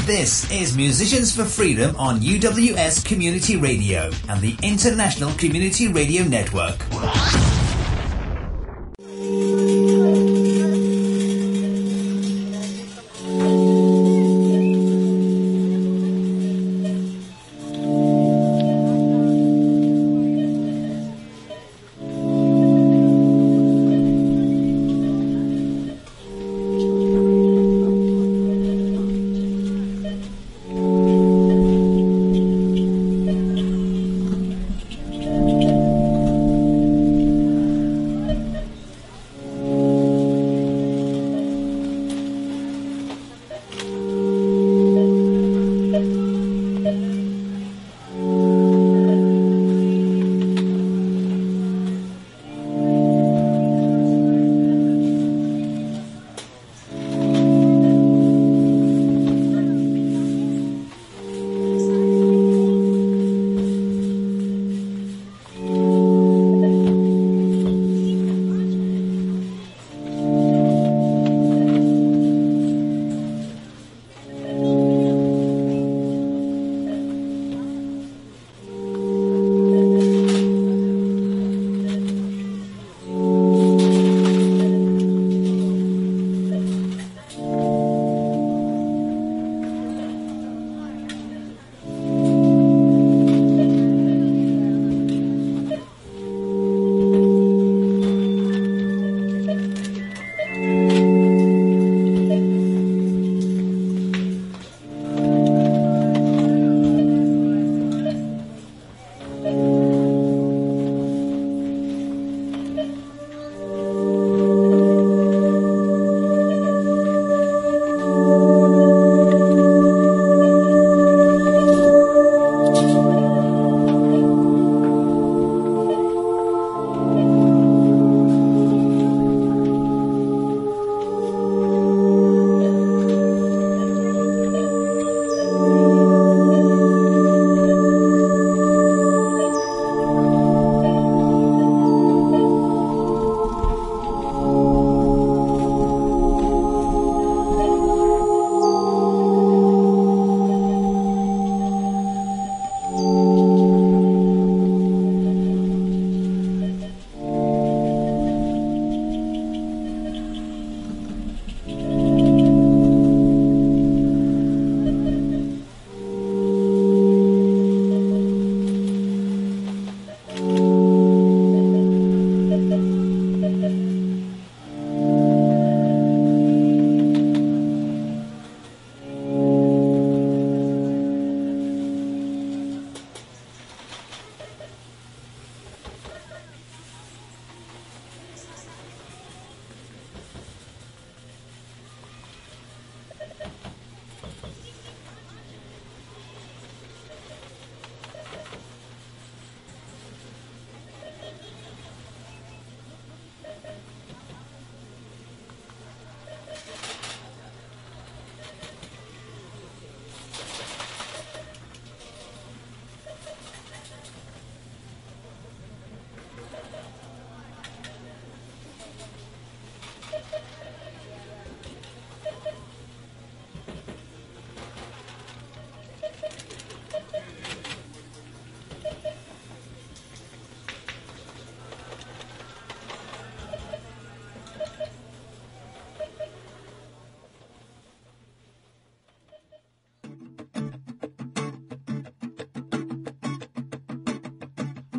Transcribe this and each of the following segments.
This is Musicians for Freedom on UWS Community Radio and the International Community Radio Network.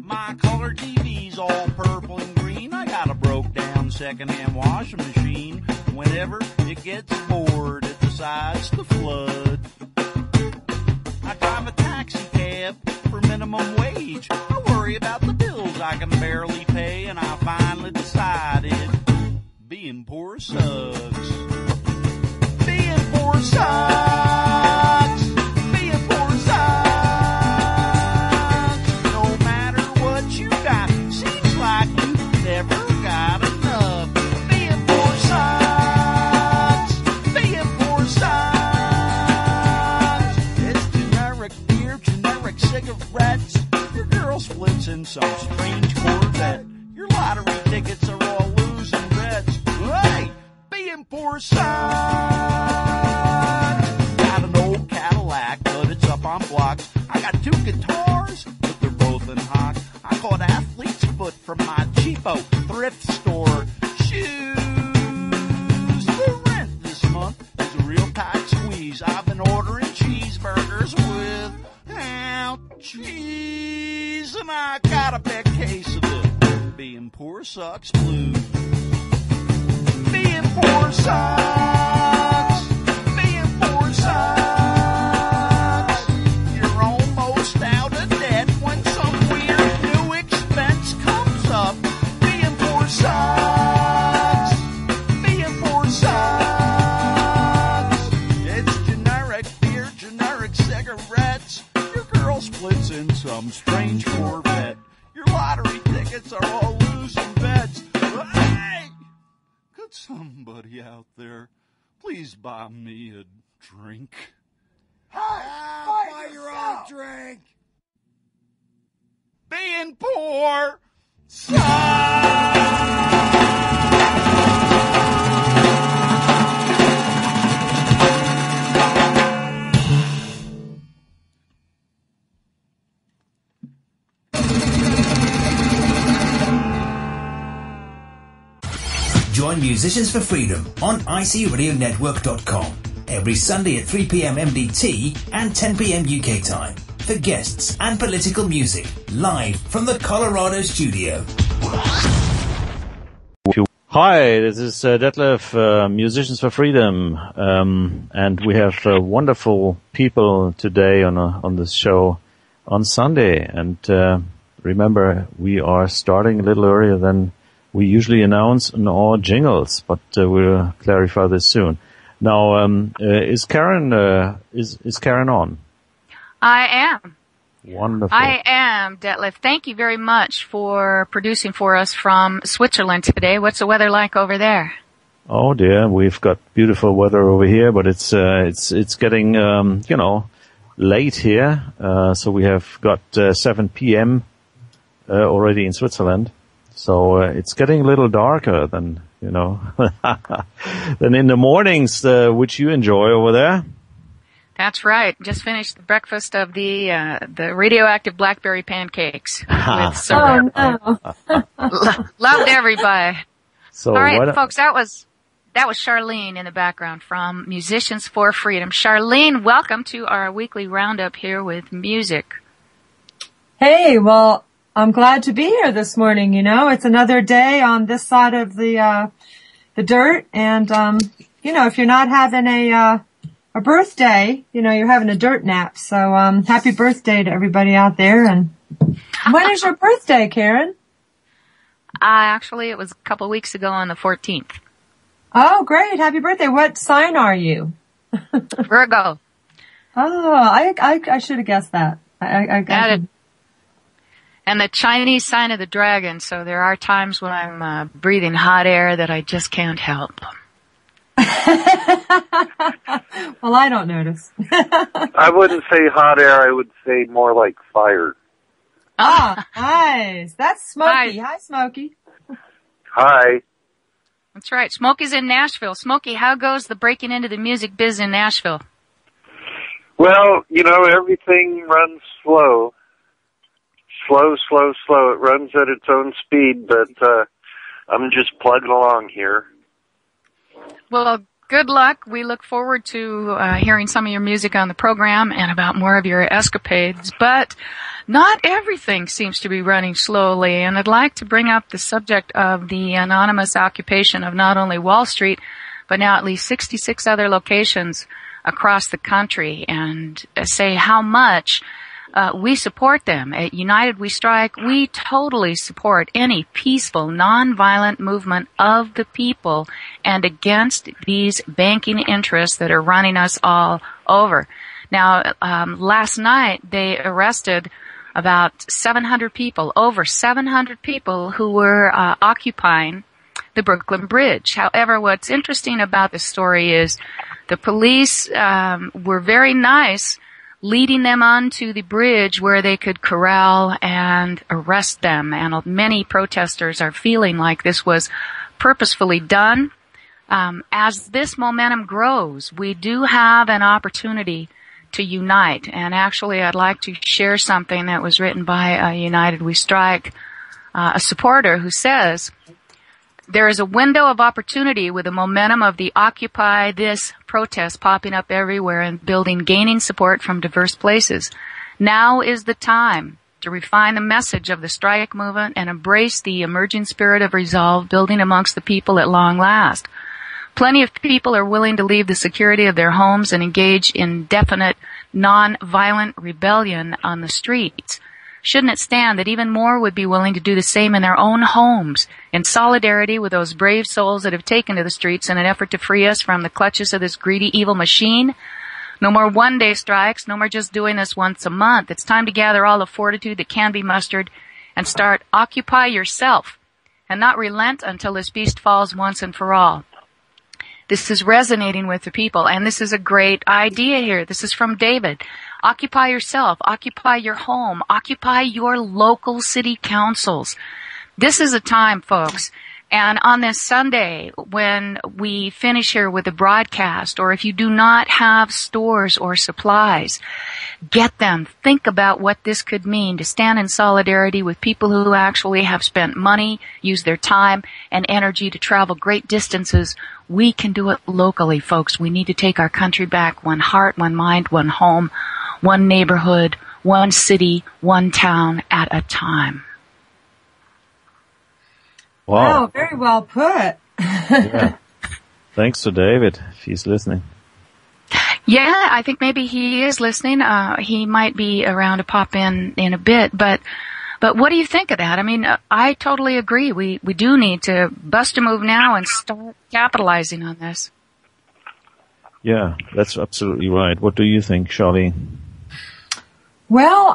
My color TV's all purple and green. I got a broke down secondhand washing machine. Whenever it gets bored, it decides to flood. I drive a taxi cab for minimum wage. I worry about the bills I can barely pay, and I finally decided being poor sucks. Being poor sucks. Being poor sucks. No matter what you got, seems like you never got enough. Being poor sucks. Being poor sucks. It's generic beer, generic cigarettes. Your girl splits in some strange Corvette. Your lottery tickets are all losing bets. Hey, being poor sucks. Got an old cat blocks. I got 2 guitars, but they're both in hock. I caught athlete's foot from my cheapo thrift store. Shoes for rent this month. It's a real tight squeeze. I've been ordering cheeseburgers without cheese, and I got a big case of it. Being poor sucks blues. Being poor sucks. Being poor sucks. You're almost out of debt when some weird new expense comes up. Being poor sucks. Being poor sucks. It's generic beer, generic cigarettes. Your girl splits in some strange Corvette. Your lottery tickets are all losing bets. Hey! Could somebody out there please buy me a drink? Hey! Buy your own drink! Being poor sucks! Join Musicians for Freedom on ICRN-Radio.com every Sunday at 3 p.m. MDT and 10 p.m. UK time for guests and political music live from the Colorado studio. Hi, this is Detlev, Musicians for Freedom, and we have wonderful people today on this show on Sunday. And remember, we are starting a little earlier than we usually announce in our jingles, but we'll clarify this soon. Now, is Karen on? I am. Wonderful. I am, Detlev. Thank you very much for producing for us from Switzerland today. What's the weather like over there? Oh dear, we've got beautiful weather over here, but it's getting late here. So we have got 7 p.m. Already in Switzerland. So it's getting a little darker than than in the mornings, which you enjoy over there. That's right. Just finished the breakfast of the radioactive blackberry pancakes with syrup. Oh no! Loved everybody. So all right, folks, that was Sharlene in the background from Musicians for Freedom. Sharlene, welcome to our weekly roundup here with music. Hey, well, I'm glad to be here this morning. It's another day on this side of the dirt, and if you're not having a birthday, you're having a dirt nap. So happy birthday to everybody out there. And when is your birthday, Karen? Actually, it was a couple of weeks ago on the 14th. Oh, great! Happy birthday. What sign are you? Virgo. Oh, I should have guessed that. I got it. And the Chinese sign of the dragon, so there are times when I'm breathing hot air that I just can't help. Well, I don't notice. I wouldn't say hot air, I would say more like fire. Ah, nice. That's Smokey. Hi, Smokey. Hi. That's right. Smokey's in Nashville. Smokey, how goes the breaking into the music biz in Nashville? Well, everything runs slow. Slow. It runs at its own speed, but I'm just plugging along here. Well, good luck. We look forward to hearing some of your music on the program and about more of your escapades. But not everything seems to be running slowly, and I'd like to bring up the subject of the anonymous occupation of not only Wall Street, but now at least 66 other locations across the country, and say how much we support them. At United We Strike, we totally support any peaceful, nonviolent movement of the people and against these banking interests that are running us all over. Now, last night they arrested about 700 people, over 700 people who were occupying the Brooklyn Bridge. However, what's interesting about this story is the police were very nice leading them onto the bridge where they could corral and arrest them. And many protesters are feeling like this was purposefully done. As this momentum grows, we do have an opportunity to unite. And actually, I'd like to share something that was written by United We Strike, a supporter who says, there is a window of opportunity with the momentum of the Occupy This protest popping up everywhere and gaining support from diverse places. Now is the time to refine the message of the strike movement and embrace the emerging spirit of resolve building amongst the people at long last. Plenty of people are willing to leave the security of their homes and engage in definite, non-violent rebellion on the streets. Shouldn't it stand that even more would be willing to do the same in their own homes, in solidarity with those brave souls that have taken to the streets in an effort to free us from the clutches of this greedy, evil machine? No more one-day strikes, no more just doing this once a month. It's time to gather all the fortitude that can be mustered and start Occupy Yourself, and not relent until this beast falls once and for all. This is resonating with the people, and this is a great idea here. This is from David. Occupy yourself, occupy your home, occupy your local city councils. This is a time, folks. And on this Sunday, when we finish here with the broadcast, or if you do not have stores or supplies, get them. Think about what this could mean to stand in solidarity with people who actually have spent money, used their time and energy to travel great distances. We can do it locally, folks. We need to take our country back, one heart, one mind, one home, one neighborhood, one city, one town at a time. Wow, very well put. Yeah. Thanks to David, if he's listening. Yeah, I think maybe he is listening. He might be around to pop in a bit, but what do you think of that? I mean, I totally agree. We do need to bust a move now and start capitalizing on this. Yeah, that's absolutely right. What do you think, Sharlene? Well,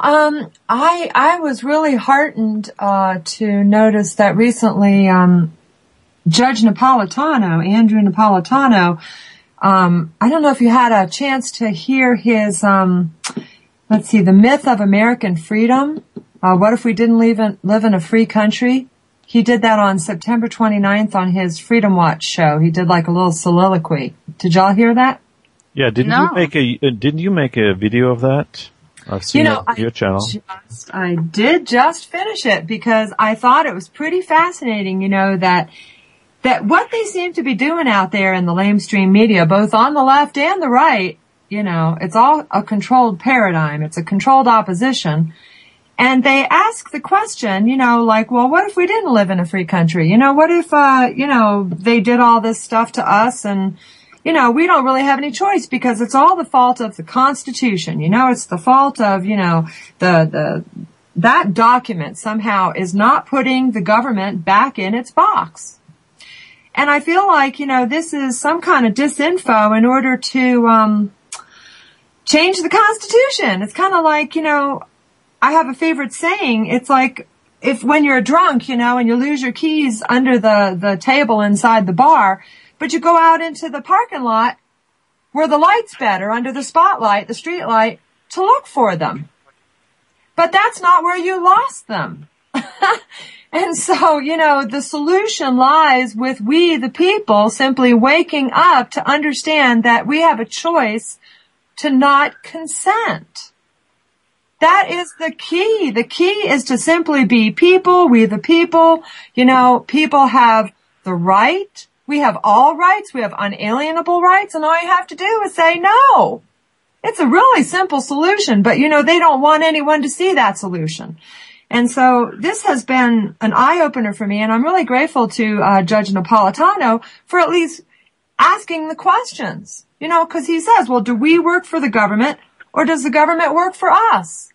I was really heartened to notice that recently Judge Napolitano, Andrew Napolitano, I don't know if you had a chance to hear his The Myth of American Freedom. What if we didn't live in a free country? He did that on September 29th on his Freedom Watch show. He did like a little soliloquy. Did y'all hear that? Yeah, didn't you make a video of that? I've seen it on your channel. I did just finish it because I thought it was pretty fascinating, that what they seem to be doing out there in the lamestream media, both on the left and the right, it's all a controlled paradigm. It's a controlled opposition. And they ask the question, well, what if we didn't live in a free country? What if, they did all this stuff to us and, we don't really have any choice because it's all the fault of the Constitution. It's the fault of, that document somehow is not putting the government back in its box. And I feel like, this is some kind of disinfo in order to, change the Constitution. It's kind of like, I have a favorite saying. It's like when you're drunk, and you lose your keys under the table inside the bar, but you go out into the parking lot where the light's better, under the spotlight, the street light, to look for them. But that's not where you lost them. And so, the solution lies with we, the people, simply waking up to understand that we have a choice to not consent. That is the key. The key is to simply be people, we the people. People have the right. We have all rights. We have unalienable rights. And all you have to do is say no. It's a really simple solution, but they don't want anyone to see that solution. And so this has been an eye-opener for me, and I'm really grateful to Judge Napolitano for at least asking the questions. Because he says, well, do we work for the government or does the government work for us?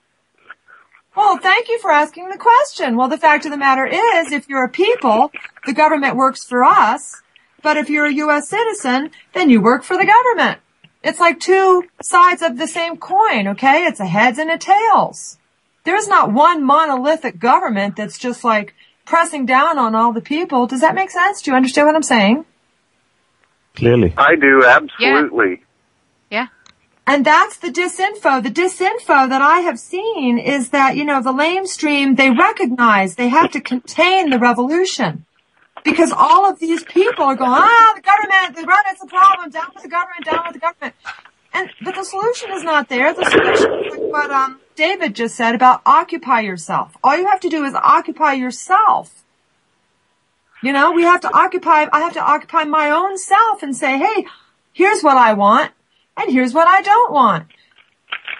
Well, thank you for asking the question. Well, the fact of the matter is, if you're a people, the government works for us. But if you're a U.S. citizen, then you work for the government. It's like two sides of the same coin, okay? It's a heads and a tails. There's not one monolithic government that's just like pressing down on all the people. Does that make sense? Do you understand what I'm saying? Clearly. I do, absolutely. Yeah. And that's the disinfo. The disinfo that I have seen is that, the lamestream, they recognize they have to contain the revolution. Because all of these people are going, the government, the government's the problem, down with the government, down with the government. But the solution is not there. The solution is like what David just said about occupy yourself. All you have to do is occupy yourself. You know, I have to occupy my own self and say, hey, here's what I want and here's what I don't want.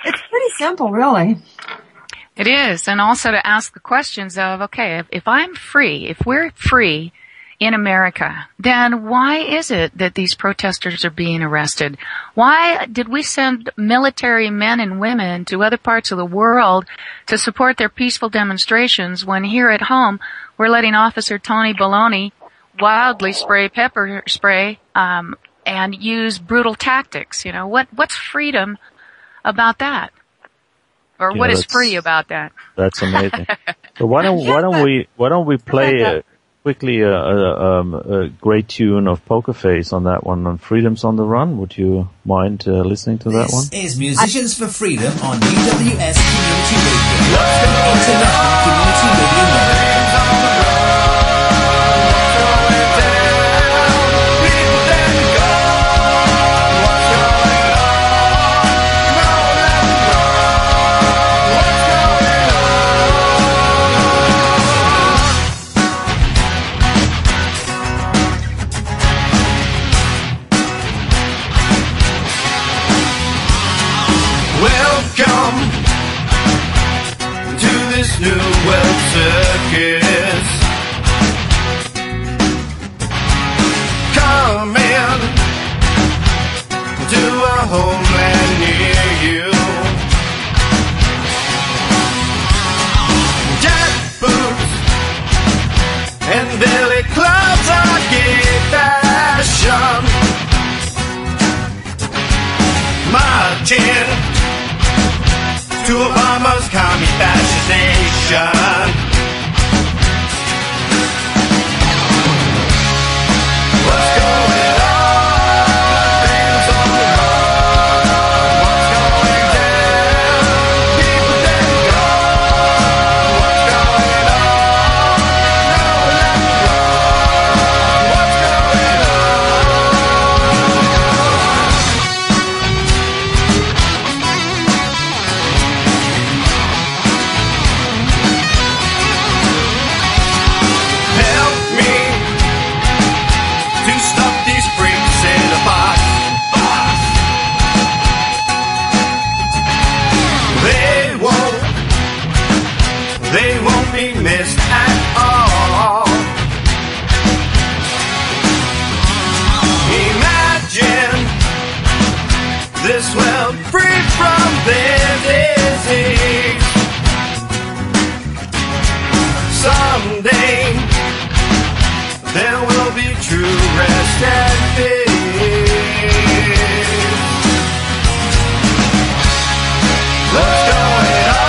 It's pretty simple, really. It is. And also to ask the questions of, okay, if I'm free, if we're free in America, then why is it that these protesters are being arrested? Why did we send military men and women to other parts of the world to support their peaceful demonstrations when here at home we're letting Officer Tony Baloney wildly spray pepper spray and use brutal tactics? You know, what's freedom about that? Or what is free about that? That's amazing. So why don't we play quickly a great tune of Poker Face on that one, on Freedom's on the Run? Would you mind listening to that one? This is Musicians for Freedom on UWS Community Radio. International Community Radio Network. New World Circus. Come in to a homeland near you. Jack boots and billy clubs are gay fashion. Marching to Obama's commie fascination. What's going on? Things on the run. What's going down? People dead and gone. What's going on? No, let me run. What's going missed at all. Imagine this world free from their disease. Someday there will be true rest and peace. What's going on?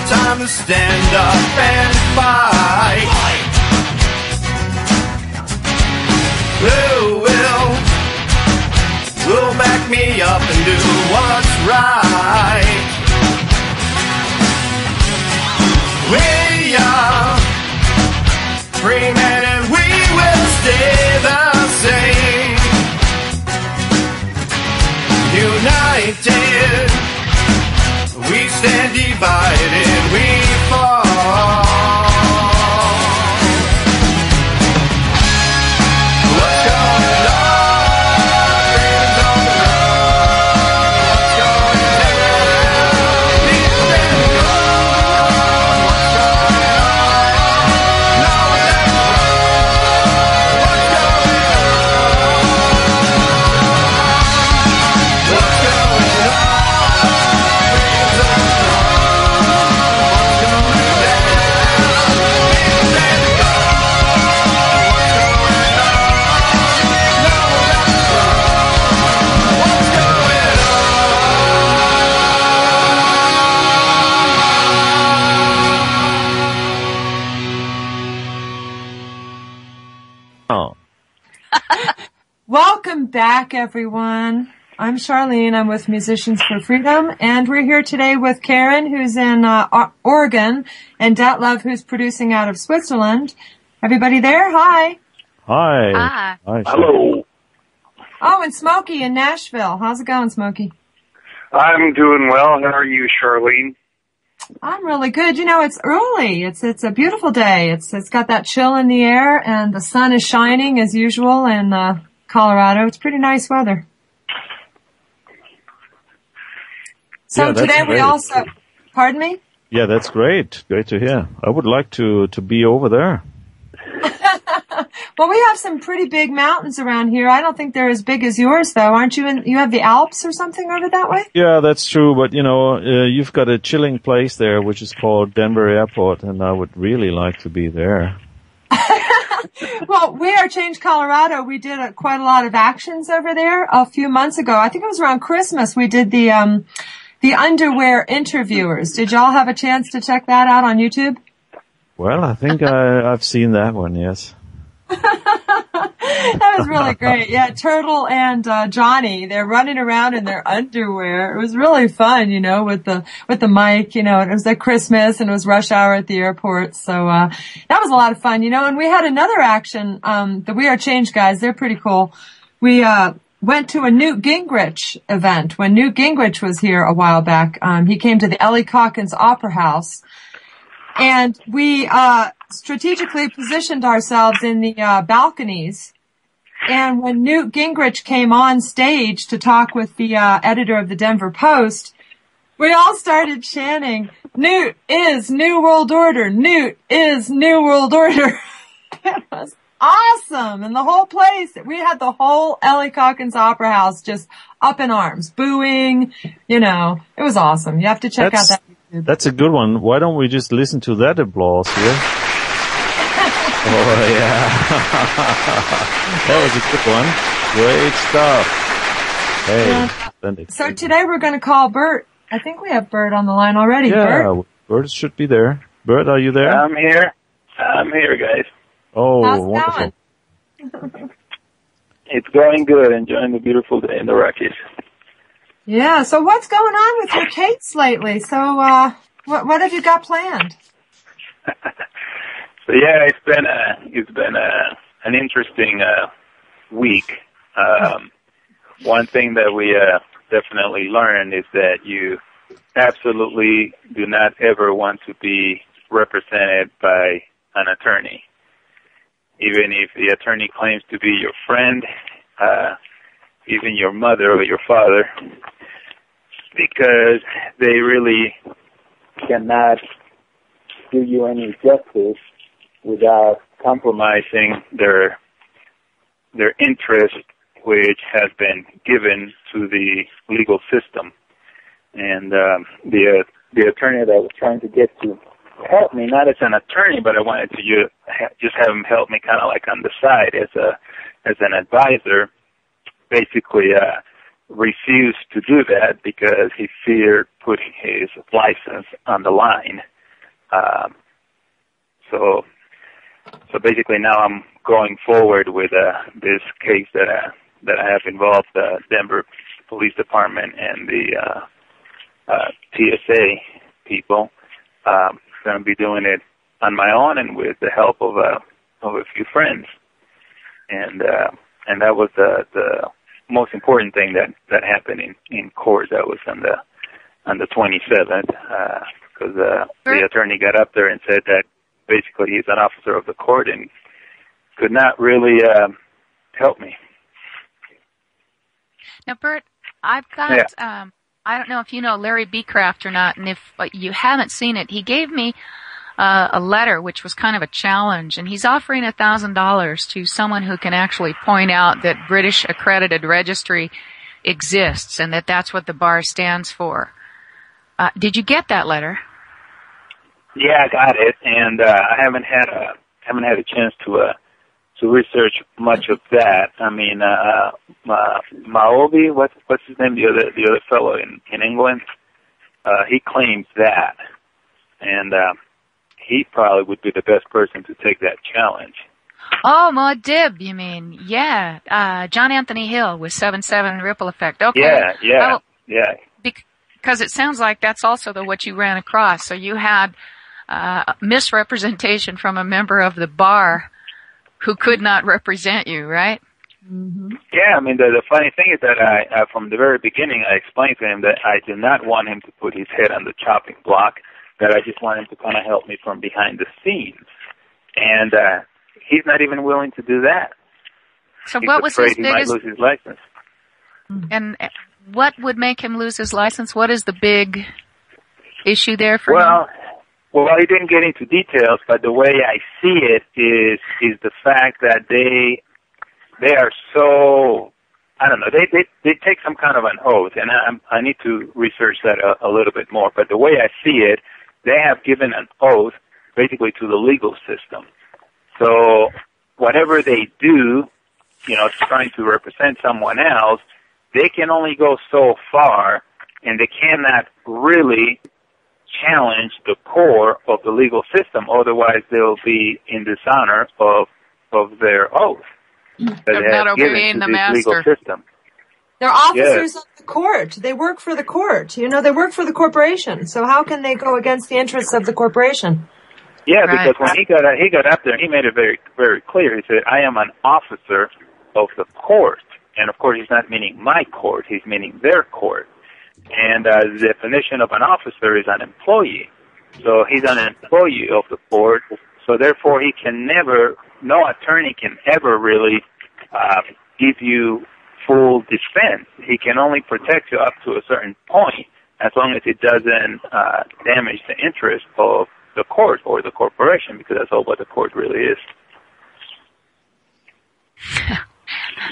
Time to stand up and fight. Who will back me up and do what's right? We are free men and we will stay the same. United, we stand divided, we fall. What's going on? Freedom's on the road. What's going down? People Welcome back, everyone. I'm Sharlene. I'm with Musicians for Freedom, and we're here today with Karen, who's in Oregon, and Detlev, who's producing out of Switzerland. Everybody there? Hi. Hi. Hi. Hi. Hello. Oh, and Smokey in Nashville. How's it going, Smokey? I'm doing well. How are you, Sharlene? I'm really good. You know, it's early. It's a beautiful day. It's got that chill in the air, and the sun is shining as usual in Colorado. It's pretty nice weather. So today we also, pardon me? Yeah, that's great. Great to hear. I would like to be over there. Well, we have some pretty big mountains around here. I don't think they're as big as yours, though. Aren't you you have the Alps or something over that way? Yeah, that's true. But, you know, you've got a chilling place there, which is called Denver Airport, and I would really like to be there. Well, We Are Change Colorado, we did quite a lot of actions over there a few months ago. I think it was around Christmas. We did the underwear interviewers. Did y'all have a chance to check that out on YouTube? Well, I think I've seen that one, yes. That was really great. Yeah, Turtle and Johnny, they're running around in their underwear. It was really fun, you know, with the mic, you know, and it was at Christmas and it was rush hour at the airport. So that was a lot of fun, you know, and we had another action, the We Are Change guys, they're pretty cool. We went to a Newt Gingrich event when Newt Gingrich was here a while back. He came to the Ellie Calkins Opera House, and we strategically positioned ourselves in the balconies. And when Newt Gingrich came on stage to talk with the editor of the Denver Post, we all started chanting, "Newt is New World Order! Newt is New World Order!" It was awesome. And the whole place, we had the whole Ellie Calkins Opera House just up in arms, booing, you know. It was awesome. You have to check out that YouTube. That's a good one. Why don't we just listen to that applause here? Oh, yeah. That was a good one. Great stuff. Hey, splendid. So today we're going to call Burt. I think we have Burt on the line already. Yeah, Burt should be there. Burt, are you there? I'm here. I'm here, guys. Oh, how's it wonderful. going? It's going good. Enjoying the beautiful day in the Rockies. Yeah, so what's going on with your case lately? So, what have you got planned? So yeah, it's been an interesting week. One thing that we definitely learned is that you absolutely do not ever want to be represented by an attorney, even if the attorney claims to be your friend, even your mother or your father, because they really cannot do you any justice without compromising their interest, which has been given to the legal system. And the attorney that I was trying to get to help me, not as an attorney, but I wanted to just have him help me kind of like on the side as an advisor, basically refused to do that because he feared putting his license on the line. So basically now I'm going forward with this case that I have involved the Denver Police Department and the TSA people. I'm going to be doing it on my own and with the help of a few friends. And that was the most important thing that happened in court. That was on the 27th, because the attorney got up there and said that basically he's an officer of the court and could not really help me. Now, Burt, I've got, I don't know if you know Larry Beecraft or not, and if you haven't seen it, he gave me a letter which was kind of a challenge, and he's offering $1,000 to someone who can actually point out that British Accredited Registry exists and that that's what the bar stands for. Did you get that letter? Yeah, I got it, and I haven't had a chance to research much of that. I mean, Maobi, what's his name? The other fellow in England, he claims that, and he probably would be the best person to take that challenge. Oh, Maudib, you mean? Yeah. John Anthony Hill with 7/7 Ripple Effect. Okay. Yeah. Because it sounds like that's also what you ran across. So you had misrepresentation from a member of the bar who could not represent you, right? Mm-hmm. Yeah, I mean, the funny thing is that I from the very beginning, I explained to him that I do not want him to put his head on the chopping block, that I just want him to kind of help me from behind the scenes. And he's not even willing to do that. So he's what was his biggest... he might lose his license. And what would make him lose his license? What is the big issue there for him? Well, he didn't get into details, but the way I see it is the fact that they are so, I don't know, they take some kind of an oath, and I need to research that a little bit more, but the way I see it, they have given an oath basically to the legal system. So whatever they do, trying to represent someone else, they can only go so far, and they cannot really challenge the core of the legal system, otherwise they'll be in dishonor of their oath. They're not obeying the master. Legal system. They're officers of the court. They work for the court. They work for the corporation. So how can they go against the interests of the corporation? Yeah, right. Because when he got up there, he made it very, very clear. He said, "I am an officer of the court," and of course, he's not meaning my court. He's meaning their court. And the definition of an officer is an employee. So he's an employee of the court. So therefore, he can never. No attorney can ever really give you full defense. He can only protect you up to a certain point, as long as it doesn't damage the interest of the court or the corporation, because that's all what the court really is.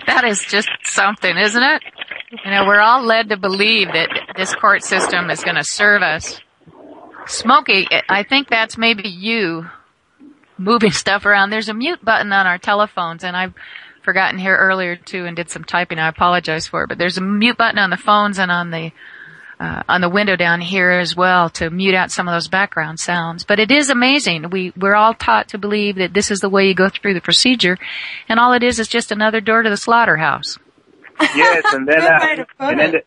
That is just something, isn't it? We're all led to believe that this court system is going to serve us. Smokey, I think that's maybe you moving stuff around. There's a mute button on our telephones, and I've forgotten here earlier too and did some typing. I apologize for it, but there's a mute button on the phones and on the window down here as well to mute out some of those background sounds. But it is amazing. We're all taught to believe that this is the way you go through the procedure, and all it is just another door to the slaughterhouse. Yes, and then the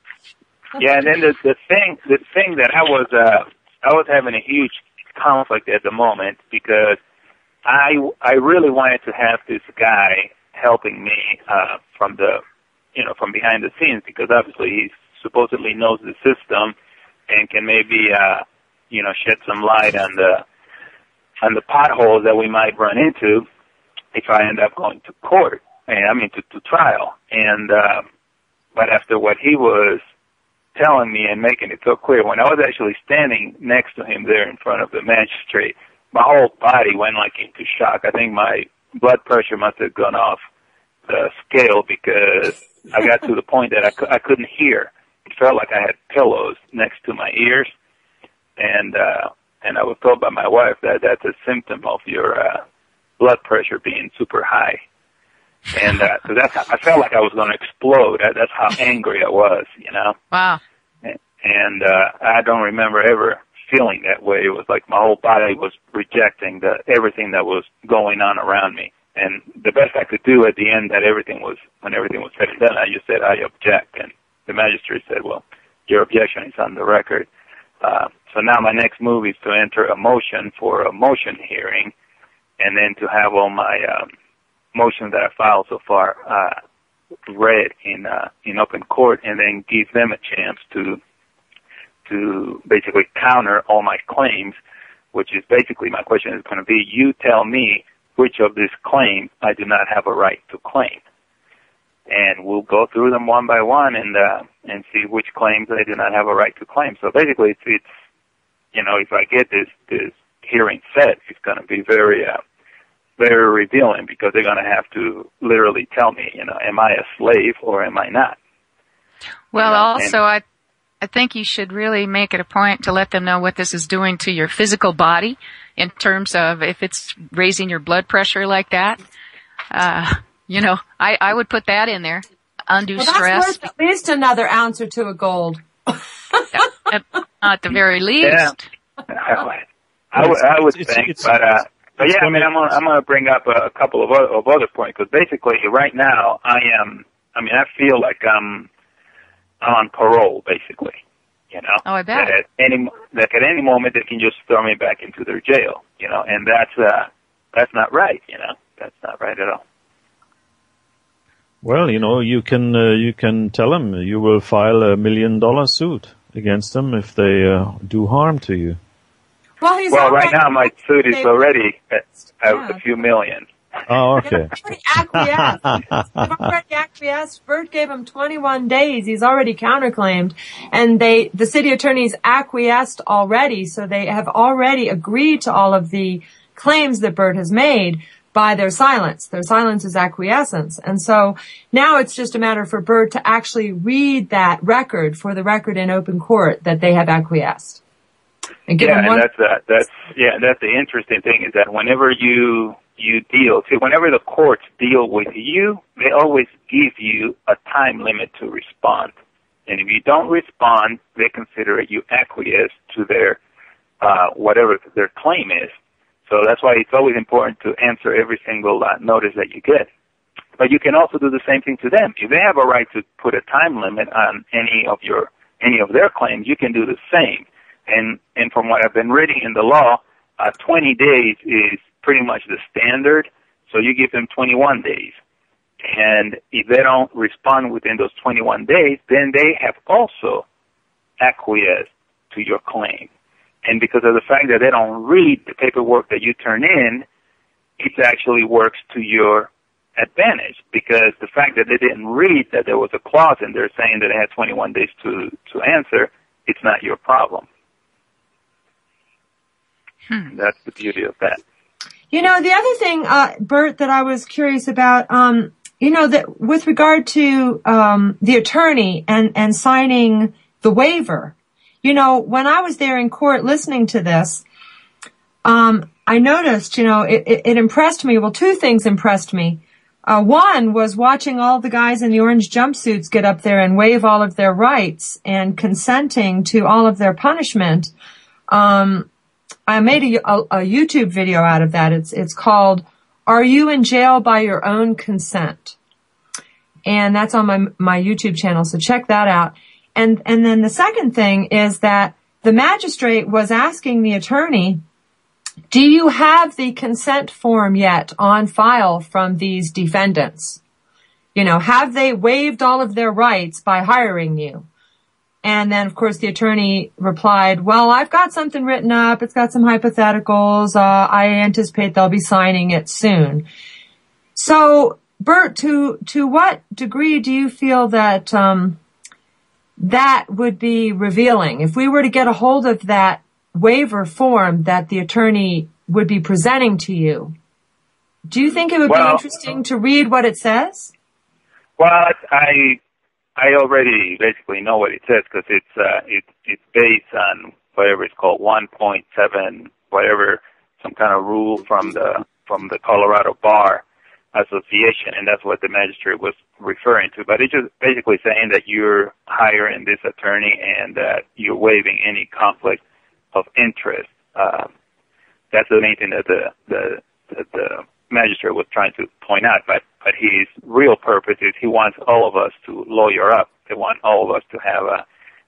thing that I was having a huge conflict at the moment, because I really wanted to have this guy helping me from behind the scenes, because obviously he supposedly knows the system and can maybe shed some light on the potholes that we might run into if I end up going to court, to trial. And but after what he was telling me and making it so clear, when I was actually standing next to him there in front of the magistrate, my whole body went into shock. I think my blood pressure must have gone off the scale, because I got to the point that I couldn't hear. It felt like I had pillows next to my ears, and I was told by my wife that that's a symptom of your blood pressure being super high. And so I felt like I was going to explode. That's how angry I was, Wow. And I don't remember ever feeling that way. It was like my whole body was rejecting everything that was going on around me. And the best I could do at the end, when everything was said and done, I just said, "I object." And the magistrate said, "Well, your objection is on the record." So now my next move is to enter a motion for a motion hearing, and then to have all my motions that I filed so far read in open court, and then give them a chance to basically counter all my claims, which is basically my question is going to be, you tell me which of these claims I do not have a right to claim. And we'll go through them one by one and see which claims I do not have a right to claim. So basically it's if I get this hearing set, it's going to be very revealing, because they're going to have to literally tell me, am I a slave or am I not? Well, also, I think you should really make it a point to let them know what this is doing to your physical body, in terms of if it's raising your blood pressure like that. I would put that in there. Undue stress. That's worth at least another ounce or two of gold. At the very least. Yeah. I would think, but But yeah, I mean, I'm gonna bring up a couple of other points, because basically right now I feel like I'm on parole, basically. You know, I bet. That at any moment they can just throw me back into their jail. You know, and that's not right. You know, that's not right at all. Well, you know, you can tell them you will file $1 million suit against them if they do harm to you. Well, right now my suit is already at a few million. Oh, okay. They've already acquiesced. Burt gave him 21 days. He's already counterclaimed. And the city attorneys acquiesced already, so they have already agreed to all of the claims that Burt has made by their silence. Their silence is acquiescence. And so now it's just a matter for Burt to actually read that record for the record in open court that they have acquiesced. And that's the interesting thing, is that whenever you whenever the courts deal with you, they always give you a time limit to respond. And if you don't respond, they consider you acquiesce to their whatever their claim is. So that's why it's always important to answer every single notice that you get. But you can also do the same thing to them. If they have a right to put a time limit on any of their claims, you can do the same. And from what I've been reading in the law, 20 days is pretty much the standard. So you give them 21 days. And if they don't respond within those 21 days, then they have also acquiesced to your claim. And because of the fact that they don't read the paperwork that you turn in, it actually works to your advantage, because the fact that they didn't read that there was a clause in there saying that they had 21 days to answer, it's not your problem. That's the beauty of that. You know, the other thing, Burt, that I was curious about, that with regard to the attorney and signing the waiver, you know, when I was there in court listening to this, I noticed, you know, it impressed me. Well, two things impressed me. One was watching all the guys in the orange jumpsuits get up there and waive all of their rights and consenting to all of their punishment. I made a YouTube video out of that. It's called, "Are You in Jail by Your Own Consent?" And that's on my YouTube channel, so check that out. And then the second thing is that the magistrate was asking the attorney, do you have the consent form yet on file from these defendants? You know, have they waived all of their rights by hiring you? And then, of course, the attorney replied, well, I've got something written up. It's got some hypotheticals. I anticipate they'll be signing it soon. So, Burt, to what degree do you feel that that would be revealing? If we were to get a hold of that waiver form that the attorney would be presenting to you, do you think it would be interesting to read what it says? Well, I already basically know what it says, because it's based on whatever it's called, 1.7, whatever, some kind of rule from the Colorado Bar Association, and that's what the magistrate was referring to. But it's just basically saying that you're hiring this attorney and that you're waiving any conflict of interest. That's the main thing that the magistrate was trying to point out. But his real purpose is he wants all of us to lawyer up. They want all of us to have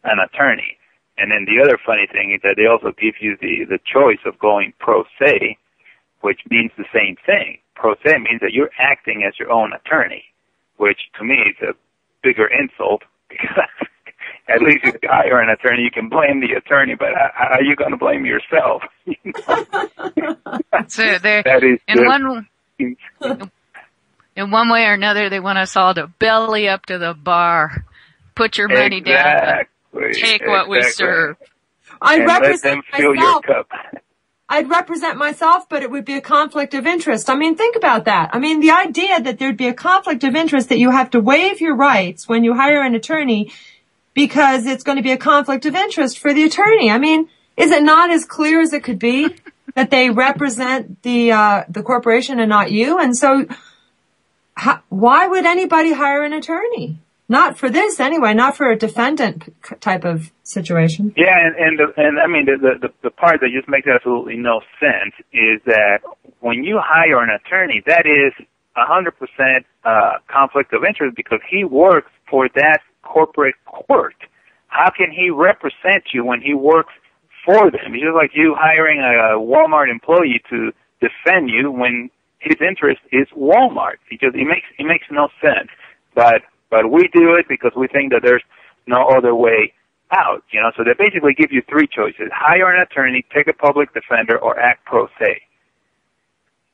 an attorney. And then the other funny thing is that they also give you the choice of going pro se, which means the same thing. Pro se means that you're acting as your own attorney, which to me is a bigger insult, because at least if you hire an attorney, you can blame the attorney, but how are you going to blame yourself? So in one way or another, they want us all to belly up to the bar, put your money down, take what we serve. I'd represent myself. I'd represent myself, but it would be a conflict of interest. I mean, think about that. I mean, the idea that there'd be a conflict of interest, that you have to waive your rights when you hire an attorney because it's going to be a conflict of interest for the attorney. I mean, is it not as clear as it could be that they represent the corporation and not you? And so why would anybody hire an attorney? Not for this anyway, not for a defendant type of situation. Yeah, and I mean, the part that just makes absolutely no sense is that when you hire an attorney, that is 100% conflict of interest because he works for that corporate court. How can he represent you when he works for them? It's just like you hiring a Walmart employee to defend you when his interest is Walmart. It makes no sense. But we do it because we think that there's no other way out. So they basically give you three choices: hire an attorney, take a public defender, or act pro se.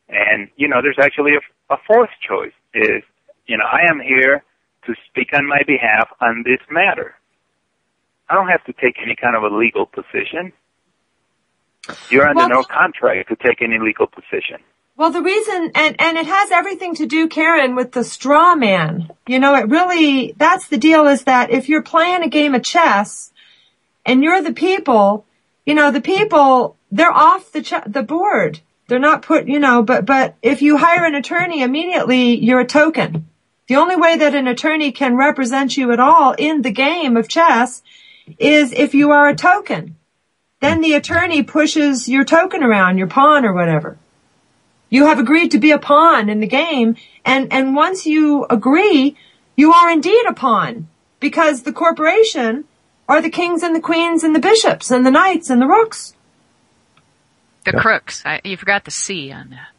And there's actually a fourth choice: is I am here to speak on my behalf on this matter. I don't have to take any kind of a legal position. You're under no contract to take any legal position. Well, the reason, and it has everything to do, Karen, with the straw man. It really, that's the deal, is that if you're playing a game of chess and you're the people, the people, they're off the board. They're not put, but if you hire an attorney immediately, you're a token. The only way that an attorney can represent you at all in the game of chess is if you are a token. Then the attorney pushes your token around, your pawn or whatever. You have agreed to be a pawn in the game, and once you agree, you are indeed a pawn, because the corporation are the kings and the queens and the bishops and the knights and the rooks. The crooks. You forgot the C on that.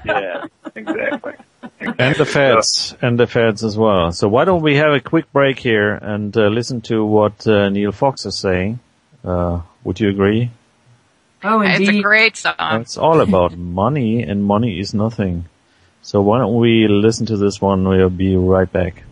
Yeah, exactly. And the feds as well. So why don't we have a quick break here and listen to what Neil Fox is saying? Would you agree? Oh, indeed. It's a great song. It's all about money, and money is nothing. So why don't we listen to this one? We'll be right back.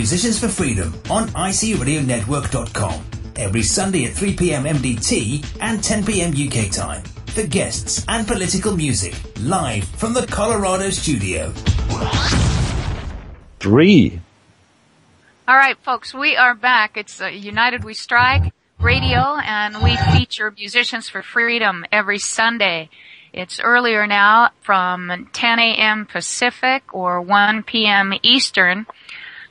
Musicians for Freedom on ICRN.com every Sunday at 3 p.m. MDT and 10 p.m. UK time for guests and political music live from the Colorado studio. 3. All right, folks, we are back. It's United We Strike Radio, and we feature Musicians for Freedom every Sunday. It's earlier now from 10 a.m. Pacific or 1 p.m. Eastern.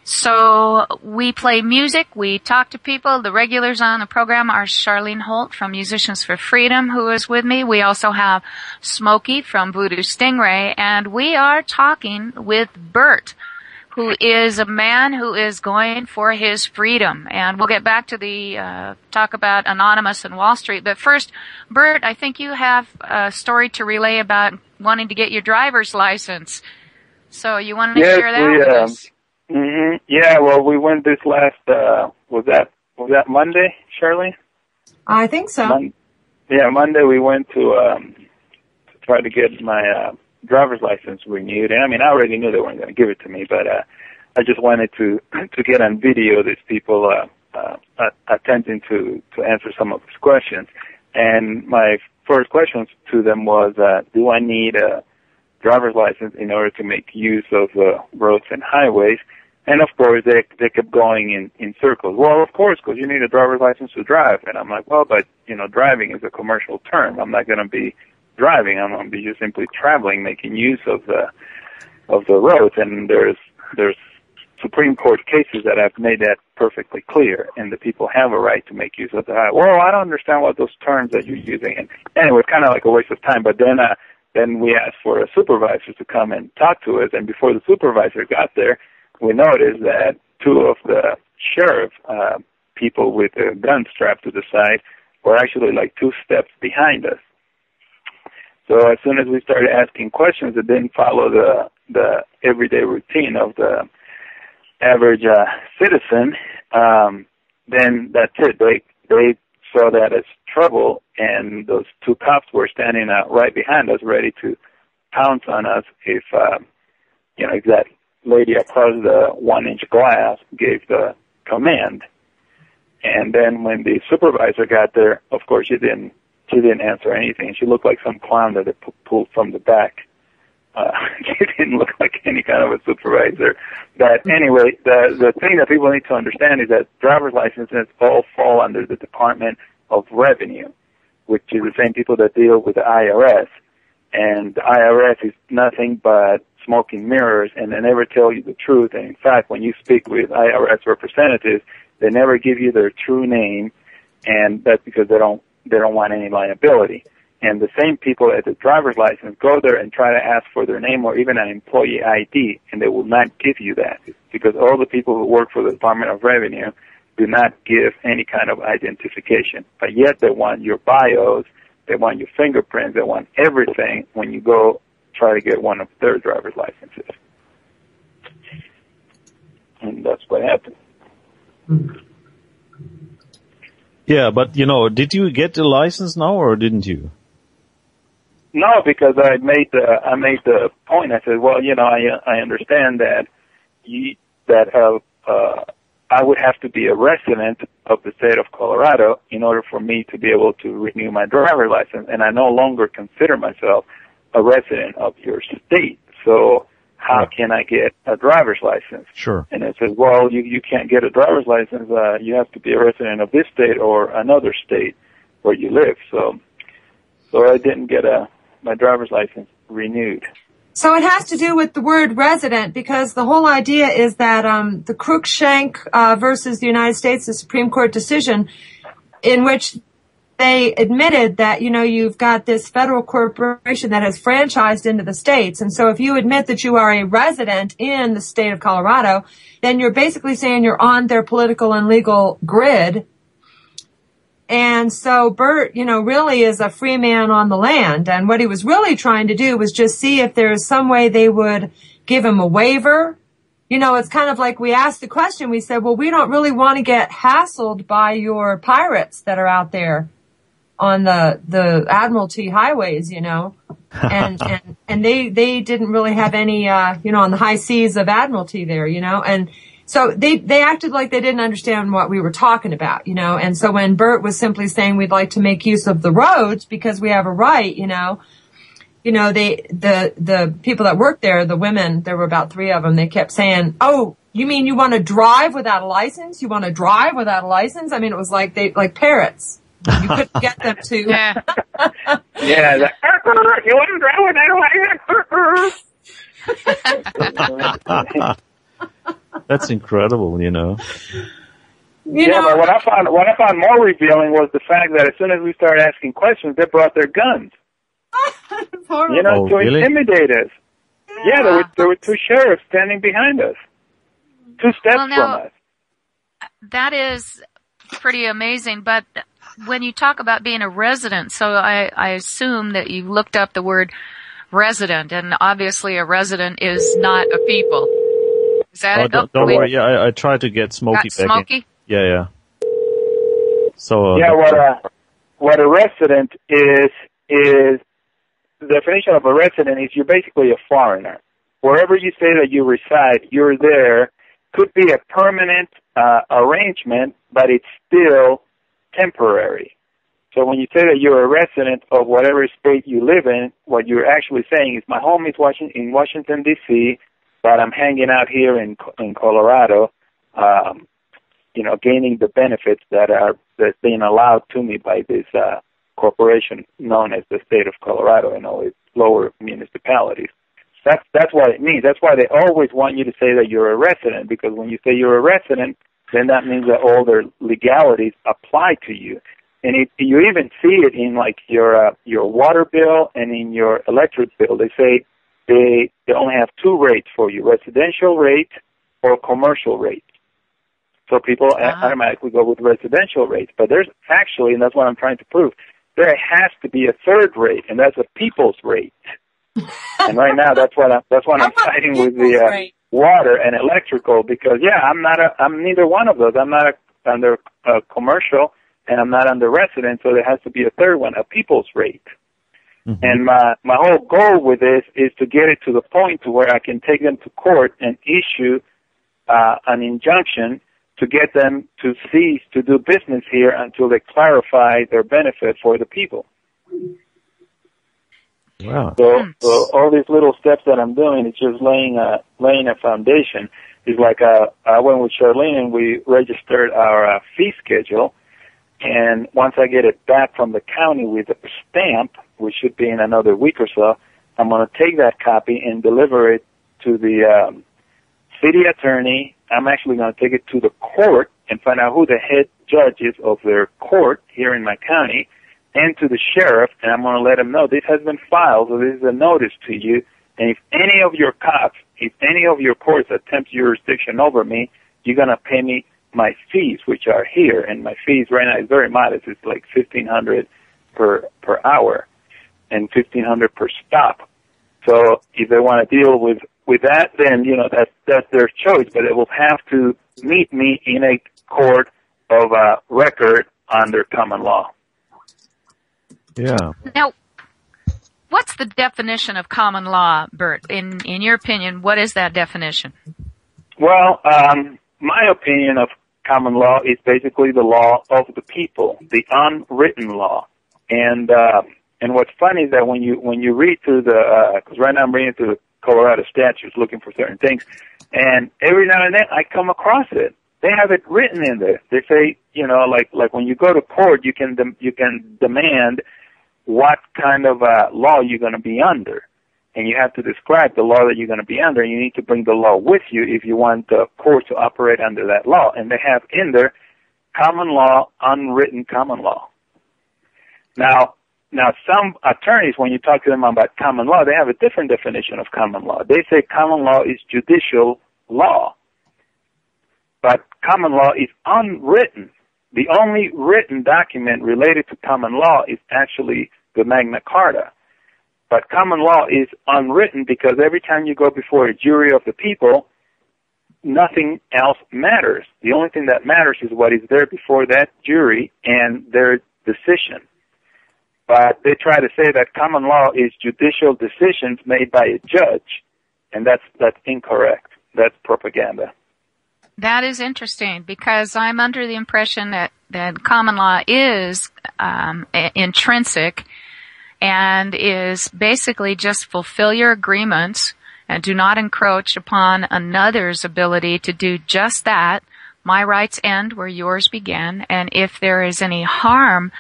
So we play music, we talk to people. The regulars on the program are Sharlene Holt from Musicians for Freedom, who is with me. We also have Smokey from Voodoo Stingray, and we are talking with Burt, who is a man who is going for his freedom. And we'll get back to the talk about Anonymous and Wall Street. But first, Burt, I think you have a story to relay about wanting to get your driver's license. So you want to share that with us? Mm-hmm. Yeah, well, we went this last, was that Monday, Sharlene? I think so. Monday we went to try to get my driver's license renewed. And I mean, I already knew they weren't going to give it to me, but I just wanted to get on video these people attempting to answer some of these questions. And my first question to them was, do I need a driver's license in order to make use of roads and highways? And of course, they kept going in circles. Well, of course, because you need a driver's license to drive. And I'm like, well, but driving is a commercial term. I'm not going to be driving. I'm going to be just simply traveling, making use of the roads. And there's Supreme Court cases that have made that perfectly clear. And the people have a right to make use of the highway. Well, I don't understand what those terms that you're using. And anyway, it's kind of like a waste of time. But then we asked for a supervisor to come and talk to us, and before the supervisor got there, we noticed that two of the sheriff people with a gun strapped to the side were actually like 2 steps behind us. So as soon as we started asking questions that didn't follow the everyday routine of the average citizen, then that's it. They saw that as trouble, and those 2 cops were standing right behind us, ready to pounce on us if that lady across the 1-inch glass gave the command. And then when the supervisor got there, of course, she didn't answer anything. She looked like some clown that they pulled from the back. She didn't look like any kind of a supervisor. But anyway, the thing that people need to understand is that driver's licenses all fall under the Department of Revenue, which is the same people that deal with the IRS. And the IRS is nothing but smoking mirrors, and they never tell you the truth. And in fact, when you speak with IRS representatives, they never give you their true name, and that's because they don't want any liability. And the same people at the driver's license go there and try to ask for their name or even an employee ID, and they will not give you that, because all the people who work for the Department of Revenue do not give any kind of identification. But yet they want your bios, they want your fingerprints, they want everything when you go try to get one of their driver's licenses. And that's what happened. Yeah, but did you get the license now or didn't you? No, because I made the point. I said, well, I understand that I would have to be a resident of the state of Colorado in order for me to be able to renew my driver's license, and I no longer consider myself a resident of your state. So how can I get a driver's license? Sure. And it says, well, you can't get a driver's license. You have to be a resident of this state or another state where you live. So I didn't get my driver's license renewed. So it has to do with the word resident, because the whole idea is that the Cruikshank versus the United States, the Supreme Court decision, in which they admitted that, you've got this federal corporation that has franchised into the states. And so if you admit that you are a resident in the state of Colorado, then you're basically saying you're on their political and legal grid. And so Burt, really is a free man on the land. And what he was really trying to do was just see if there's some way they would give him a waiver. It's kind of like we asked the question. We said, well, we don't really want to get hassled by your pirates that are out there on the Admiralty highways, and they didn't really have any, on the high seas of Admiralty there, and So they acted like they didn't understand what we were talking about, and so when Burt was simply saying we'd like to make use of the roads because we have a right, the people that worked there, the women, there were about 3 of them, they kept saying, oh, you mean you want to drive without a license? You want to drive without a license? I mean, it was like parrots. You couldn't get them to. Yeah. Yeah. You want to drive without a license? That's incredible, Yeah, but what I found more revealing was the fact that as soon as we started asking questions, they brought their guns. To intimidate us. Yeah, there were 2 sheriffs standing behind us, 2 steps from us. That is pretty amazing, but when you talk about being a resident, so I assume that you looked up the word resident, and obviously a resident is not a people. Is that it? Don't worry. Yeah, I tried to get Smokey back. Smokey? Yeah. So. What a resident is the definition of a resident is you're basically a foreigner. Wherever you say that you reside, you're there. Could be a permanent arrangement, but it's still temporary. So when you say that you're a resident of whatever state you live in, what you're actually saying is my home is in Washington, D.C., but I'm hanging out here in Colorado, gaining the benefits that's being allowed to me by this corporation known as the state of Colorado and all its lower municipalities. That's what it means. That's why they always want you to say that you're a resident, because when you say you're a resident, then that means that all their legalities apply to you. And you even see it in like your water bill and in your electric bill. They say they only have 2 rates for you: residential rate or commercial rate. So people automatically go with residential rates. But there's actually, and that's what I'm trying to prove, there has to be a 3rd rate, and that's a people's rate. And right now, that's what I'm fighting with the water and electrical, because I'm neither one of those. I'm not under commercial, and I'm not under resident, so there has to be a 3rd one, a people's rate. Mm-hmm. And my whole goal with this is to get it to the point to where I can take them to court and issue an injunction to get them to cease to do business here until they clarify their benefit for the people. Wow. So all these little steps that I'm doing is just laying a foundation. It's like I went with Sharlene and we registered our fee schedule, and once I get it back from the county with a stamp, which should be in another week or so, I'm going to take that copy and deliver it to the city attorney. I'm actually going to take it to the court and find out who the head judge is of their court here in my county, and to the sheriff, and I'm going to let them know this has been filed, so this is a notice to you, and if any of your cops, if any of your courts attempt jurisdiction over me, you're going to pay me my fees, which are here, and my fees right now is very modest. It's like $1,500 per hour and $1,500 per stop. So if they want to deal with that, then, that's their choice, but they will have to meet me in a court of record under common law. Yeah. Now, what's the definition of common law, Burt? In your opinion, what is that definition? Well, my opinion of common law is basically the law of the people, the unwritten law. And what's funny is that when you read through because right now I'm reading through the Colorado statutes looking for certain things, and every now and then I come across it. They have it written in there. They say, like when you go to court, you can demand what kind of law you're going to be under, and you have to describe the law that you're going to be under, and you need to bring the law with you if you want the court to operate under that law. And they have in there common law, unwritten common law. Now some attorneys, when you talk to them about common law, they have a different definition of common law. They say common law is judicial law, but common law is unwritten. The only written document related to common law is actually the Magna Carta. But common law is unwritten because every time you go before a jury of the people, nothing else matters. The only thing that matters is what is there before that jury and their decision. But they try to say that common law is judicial decisions made by a judge, and that's incorrect. That's propaganda. That is interesting because I'm under the impression that common law is intrinsic and is basically just fulfill your agreements and do not encroach upon another's ability to do just that. My rights end where yours began, and if there is any harm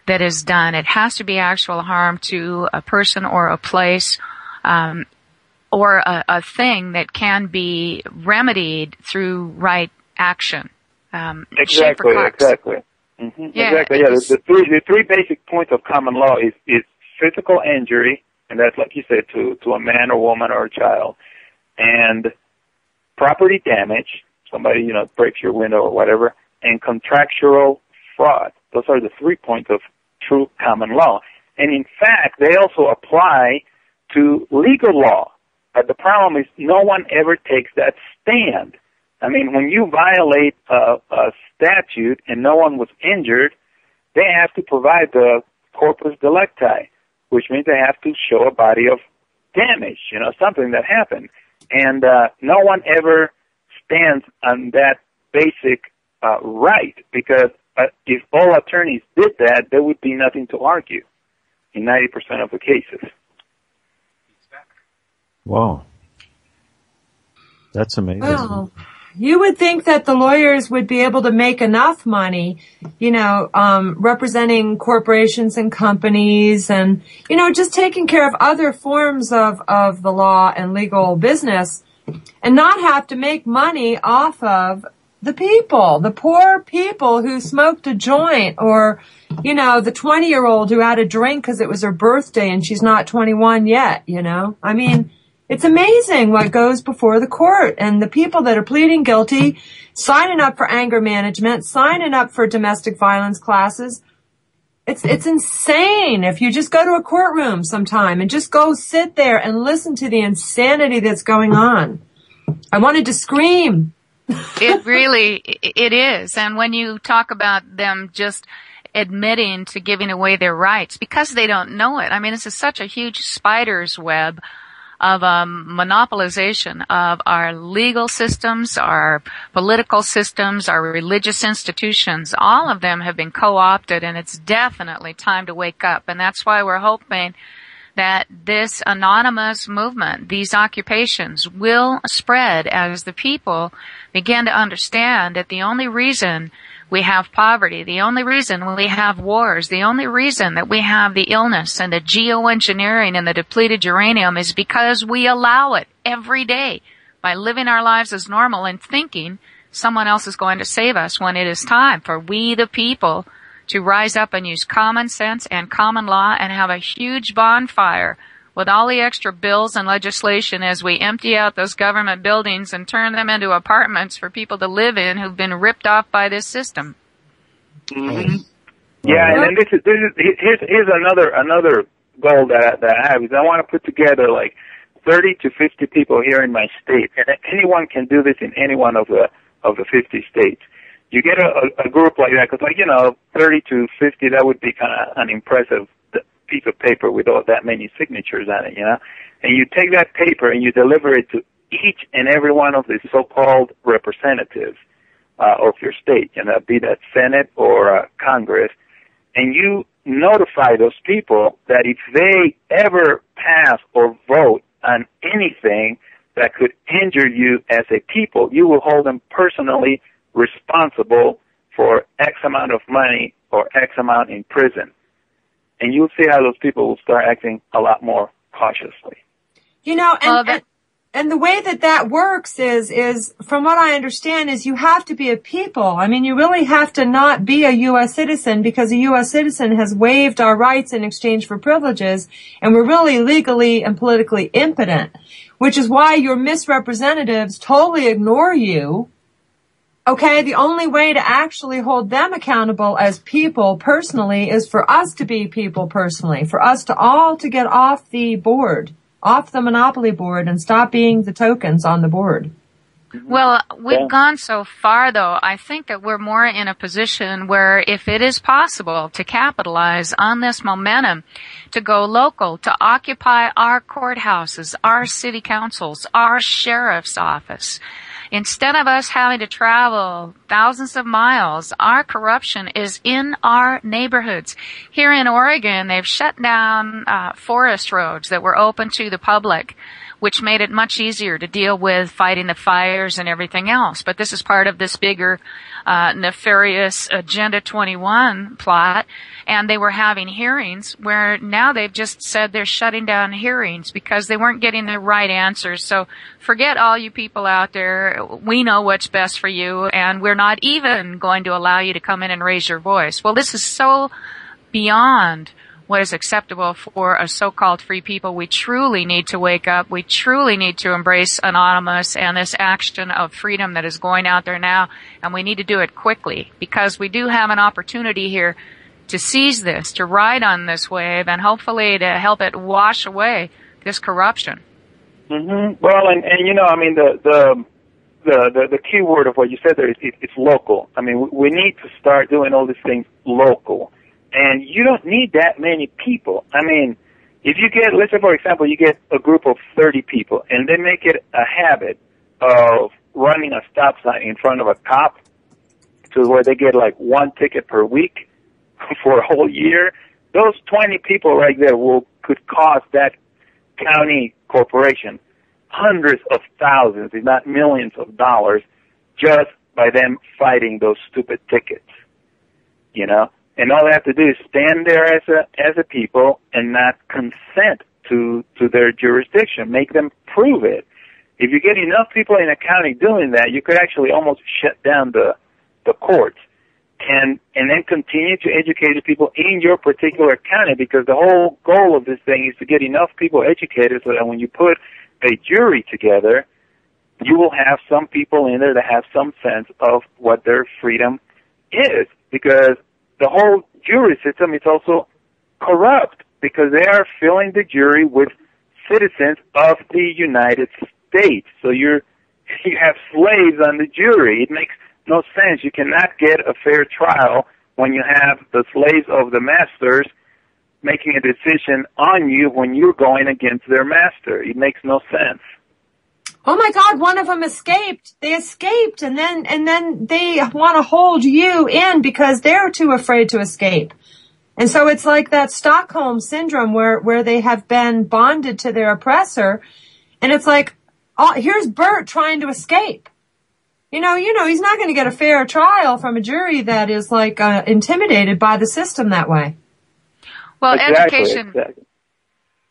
that is done, it has to be actual harm to a person or a place or a thing that can be remedied through right action. Exactly. Mm-hmm. Yeah, exactly. Yeah. The three basic points of common law is physical injury, and that's like you said to a man or woman or a child, and property damage. Somebody breaks your window or whatever, and contractual fraud. Those are the 3 points of true common law. And in fact, they also apply to legal law. But the problem is no one ever takes that stand. I mean, when you violate a statute and no one was injured, they have to provide the corpus delicti, which means they have to show a body of damage, something that happened. And no one ever stands on that basic right, because if all attorneys did that, there would be nothing to argue in 90% of the cases. Wow. That's amazing. Well, you would think that the lawyers would be able to make enough money, representing corporations and companies and, just taking care of other forms of the law and legal business and not have to make money off of the people, the poor people who smoked a joint or, the 20-year-old who had a drink because it was her birthday and she's not 21 yet, I mean, it's amazing what goes before the court and the people that are pleading guilty, signing up for anger management, signing up for domestic violence classes. It's insane. If you just go to a courtroom sometime and just go sit there and listen to the insanity that's going on. I wanted to scream. It is. And when you talk about them just admitting to giving away their rights because they don't know it. I mean, this is such a huge spider's web of monopolization of our legal systems, our political systems, our religious institutions. All of them have been co-opted, and it's definitely time to wake up. And that's why we're hoping that this anonymous movement, these occupations, will spread as the people begin to understand that the only reason we have poverty, the only reason we have wars, the only reason that we have the illness and the geoengineering and the depleted uranium is because we allow it every day by living our lives as normal and thinking someone else is going to save us when it is time for we the people to rise up and use common sense and common law and have a huge bonfire with all the extra bills and legislation as we empty out those government buildings and turn them into apartments for people to live in who've been ripped off by this system. Mm-hmm. Yeah, and then here's another goal that I have is I want to put together like 30 to 50 people here in my state, and anyone can do this in any one of the 50 states. You get a group like that, because 30 to 50, that would be kind of an impressive piece of paper with all that many signatures on it, and you take that paper and you deliver it to each and every one of the so-called representatives of your state, be that Senate or Congress, and you notify those people that if they ever pass or vote on anything that could injure you as a people, you will hold them personally responsible for X amount of money or X amount in prison. And you'll see how those people will start acting a lot more cautiously. And the way that works is, from what I understand, is you have to be a people. I mean, you really have to not be a U.S. citizen because a U.S. citizen has waived our rights in exchange for privileges, and we're really legally and politically impotent, which is why your misrepresentatives totally ignore you. Okay, the only way to actually hold them accountable as people personally is for us to be people personally, for us to all to get off the board, off the monopoly board, and stop being the tokens on the board. Well, we've gone so far, though. I think that we're more in a position where if it is possible to capitalize on this momentum, to go local, to occupy our courthouses, our city councils, our sheriff's office, Instead of us having to travel thousands of miles, our corruption is in our neighborhoods. Here in Oregon, they've shut down forest roads that were open to the public, which made it much easier to deal with fighting the fires and everything else. But this is part of this bigger nefarious Agenda 21 plot, and they were having hearings where now they've just said they're shutting down hearings because they weren't getting the right answers. So forget all you people out there. We know what's best for you, and we're not even going to allow you to come in and raise your voice. Well, this is so beyond what is acceptable for a so-called free people. We truly need to wake up. We truly need to embrace Anonymous and this action of freedom that is going out there now, and we need to do it quickly because we do have an opportunity here to seize this, to ride on this wave, and hopefully to help it wash away this corruption. Mm-hmm. Well, and you know, I mean, the key word of what you said there is it's local. I mean, we need to start doing all these things local. And you don't need that many people. I mean, if you get, let's say, for example, you get a group of 30 people, and they make it a habit of running a stop sign in front of a cop to where they get like one ticket per week for a whole year, those 20 people right there could cost that county corporation hundreds of thousands, if not millions of dollars, just by them fighting those stupid tickets, you know? And all they have to do is stand there as a people and not consent to their jurisdiction. Make them prove it. If you get enough people in a county doing that, you could actually almost shut down the courts and then continue to educate the people in your particular county, because the whole goal of this thing is to get enough people educated so that when you put a jury together, you will have some people in there that have some sense of what their freedom is, because the whole jury system is also corrupt because they are filling the jury with citizens of the United States. So you have slaves on the jury. It makes no sense. You cannot get a fair trial when you have the slaves of the masters making a decision on you when you're going against their master. It makes no sense. Oh my God, one of them escaped. They escaped, and then they want to hold you in because they're too afraid to escape. And so it's like that Stockholm syndrome where they have been bonded to their oppressor, and it's like, oh, here's Burt trying to escape. You know, he's not going to get a fair trial from a jury that is like intimidated by the system that way. Well, Exactly.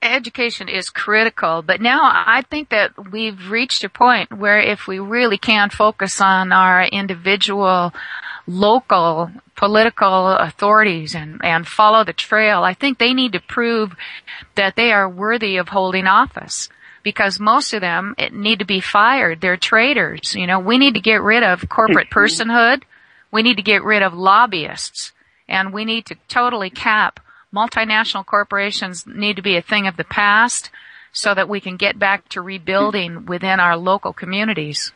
Education is critical, but now I think that we've reached a point where if we really can focus on our individual local political authorities and follow the trail, I think they need to prove that they are worthy of holding office, because most of them need to be fired. They're traitors. You know, we need to get rid of corporate personhood. We need to get rid of lobbyists, and we need to totally cap multinational corporations. Need to be a thing of the past so that we can get back to rebuilding within our local communities.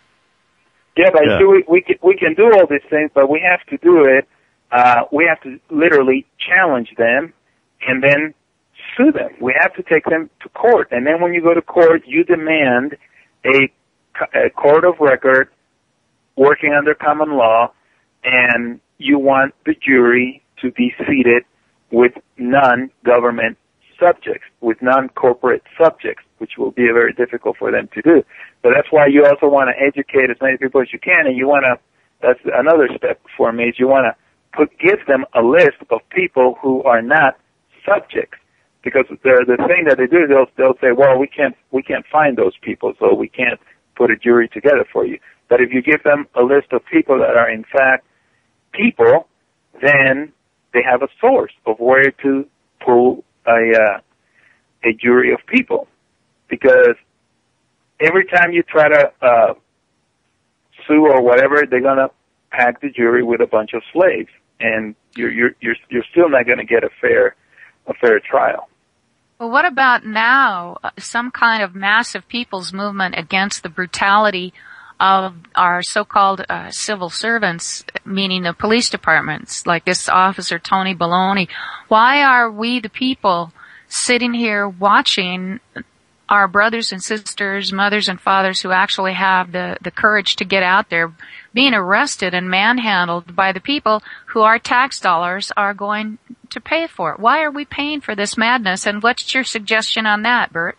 Yeah, but we can do all these things, but we have to do it. We have to literally challenge them and then sue them. We have to take them to court. And then when you go to court, you demand a court of record working under common law, and you want the jury to be seated with non-government subjects, with non-corporate subjects, which will be very difficult for them to do. So that's why you also want to educate as many people as you can, and you want to, that's another step for me, is you want to give them a list of people who are not subjects. Because the thing that they do is they'll say, well, we can't find those people, so we can't put a jury together for you. But if you give them a list of people that are in fact people, then they have a source of where to pull a jury of people. Because every time you try to sue or whatever, they're gonna pack the jury with a bunch of slaves, and you're still not gonna get a fair trial. Well, what about now some kind of massive people's movement against the brutality of our so-called civil servants, meaning the police departments, like this officer Tony Baloney? Why are we, the people, sitting here watching our brothers and sisters, mothers and fathers who actually have the courage to get out there being arrested and manhandled by the people who our tax dollars are going to pay for it. Why are we paying for this madness? And what's your suggestion on that, Burt?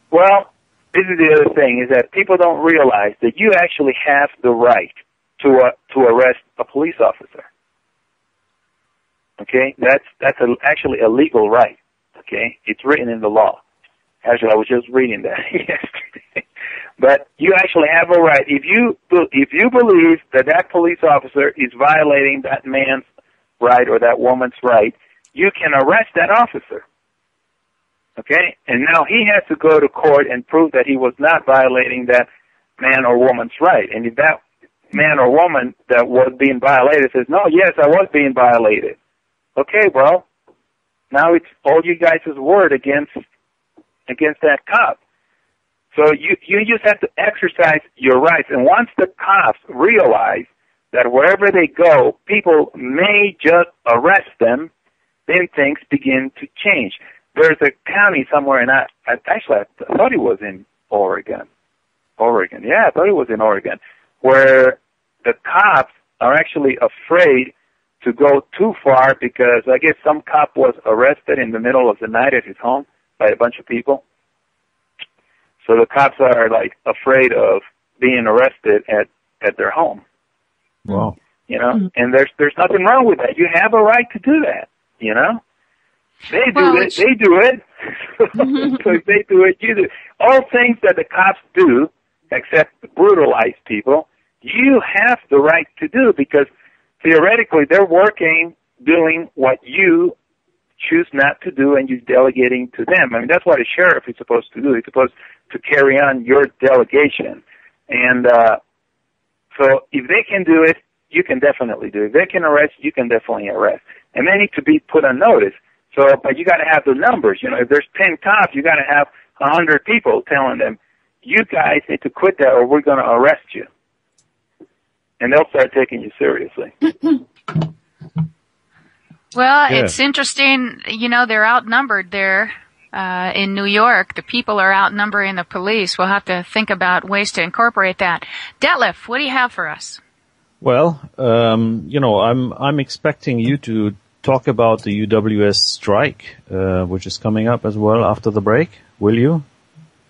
Well, this is the other thing, is that people don't realize that you actually have the right to arrest a police officer. Okay? That's actually a legal right. Okay? It's written in the law. Actually, I was just reading that yesterday. But you actually have a right. If you believe that police officer is violating that man's right or that woman's right, you can arrest that officer. Okay? And now he has to go to court and prove that he was not violating that man or woman's right. And if that man or woman that was being violated says, no, yes, I was being violated. Okay, bro. Now it's all you guys' word against that cop. So you just have to exercise your rights. And once the cops realize that wherever they go, people may just arrest them, then things begin to change. There's a county somewhere, and I thought it was in Oregon. Yeah, I thought it was in Oregon, where the cops are actually afraid to go too far because I guess some cop was arrested in the middle of the night at his home by a bunch of people. So the cops are like afraid of being arrested at their home. Wow. You know, and there's nothing wrong with that. You have a right to do that, you know? They do it. So if they do it, you do. All things that the cops do, except brutalize people, you have the right to do because theoretically they're doing what you choose not to do and you're delegating to them. I mean, that's what a sheriff is supposed to do. He's supposed to carry on your delegation. And so if they can do it, you can definitely do it. If they can arrest, you can definitely arrest. And they need to be put on notice. So, but you got to have the numbers. You know, if there's 10 cops, you got to have 100 people telling them, you guys need to quit that or we're going to arrest you. And they'll start taking you seriously. Well, It's interesting. You know, they're outnumbered there in New York. The people are outnumbering the police. We'll have to think about ways to incorporate that. Detlev, what do you have for us? Well, you know, I'm expecting you to talk about the UWS strike, which is coming up as well after the break. Will you,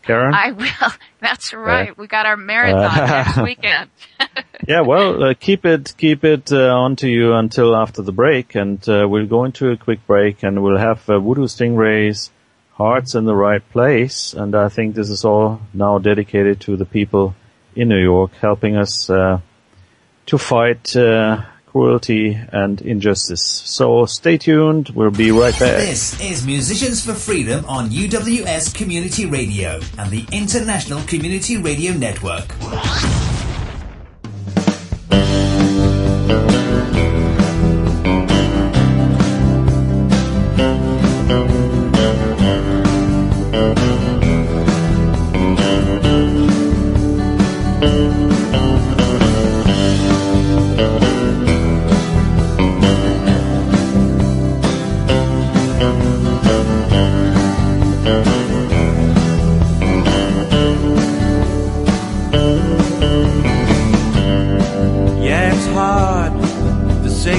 Karen? I will. That's right. We got our marathon next weekend. Yeah, well, keep it on to you until after the break, and we'll go into a quick break, and we'll have Voodoo Stingray's Hearts in the Right Place, and I think this is all now dedicated to the people in New York, helping us to fight cruelty and injustice. So stay tuned. We'll be right back. This is Musicians for Freedom on UWS Community Radio and the International Community Radio Network.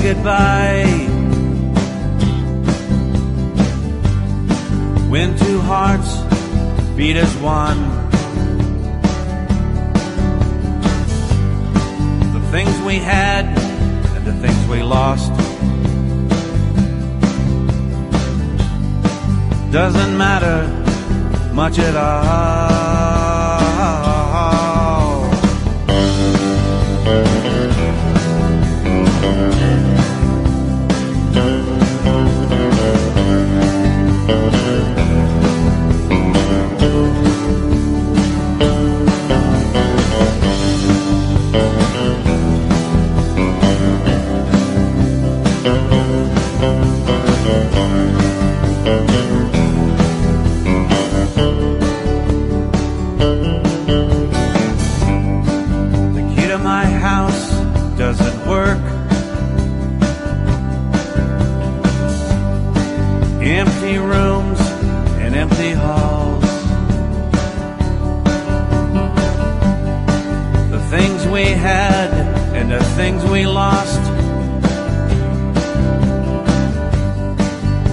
Goodbye. When two hearts beat as one, the things we had and the things we lost doesn't matter much at all. Doesn't work. Empty rooms and empty halls. we had and the things we lost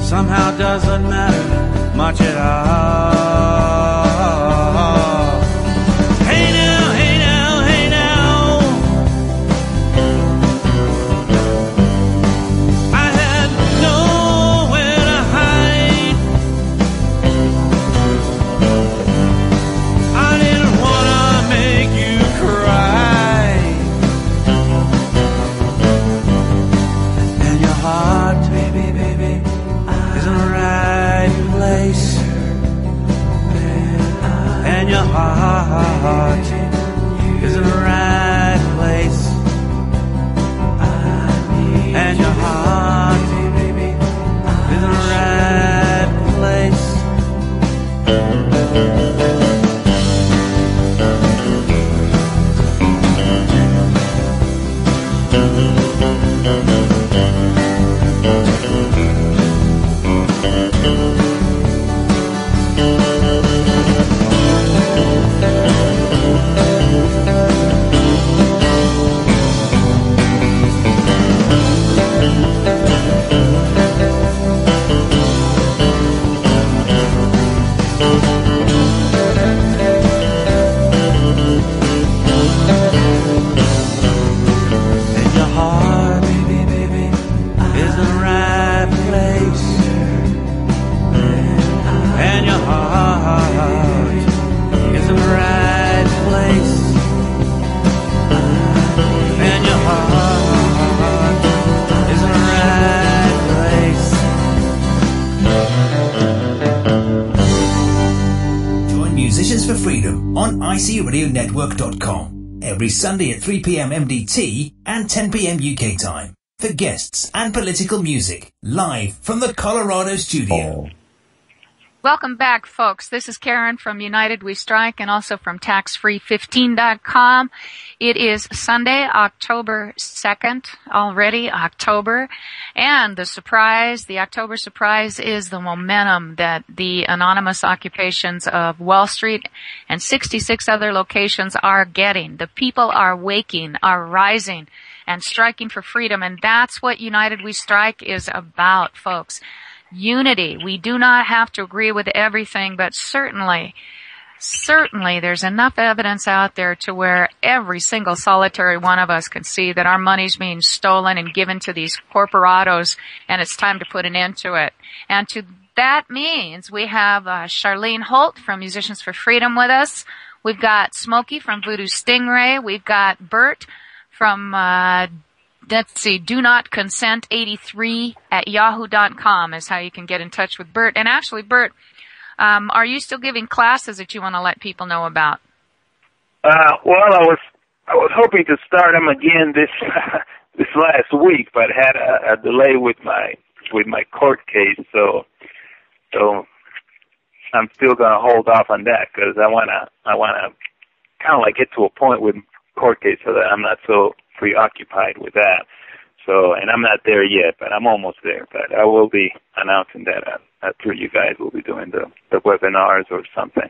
somehow doesn't matter much at all. Hey now, hey now, hey now, I had nowhere to hide. I didn't wanna make you cry, and your heart, baby, baby, is in the right place, and your heart is in the right place, and your heart is in the right place. And your heart, baby, baby, is in the right place, and your heart is in the right place, and your heart is in the right place. Join Musicians for Freedom on ICRadioNetwork.com every Sunday at 3 p.m. MDT and 10 p.m. UK time for guests and political music live from the Colorado studio. Welcome back, folks. This is Karen from United We Strike and also from taxfree15.com. It is Sunday, October 2nd, already October. And the October surprise is the momentum that the anonymous occupations of Wallstreet and 66 other locations are getting. The people are waking, are rising, and striking for freedom. And that's what United We Strike is about, folks. Unity. We do not have to agree with everything, but certainly there's enough evidence out there to where every single solitary one of us can see that our money's being stolen and given to these corporatos, and it's time to put an end to it. And to that means we have Sharlene Holt from Musicians for Freedom with us. We've got Smokey from Voodoo Stingray. We've got Burt from do not consent 83 at yahoo.com is how you can get in touch with Burt. And actually, Burt, are you still giving classes that you want to let people know about? Well, I was hoping to start them again this last week, but had a delay with my court case, so I'm still going to hold off on that because I wanna kind of like get to a point with court case so that I'm not so preoccupied with that. So, and I'm not there yet, but I'm almost there. But I will be announcing that through you guys. We'll be doing the webinars or something.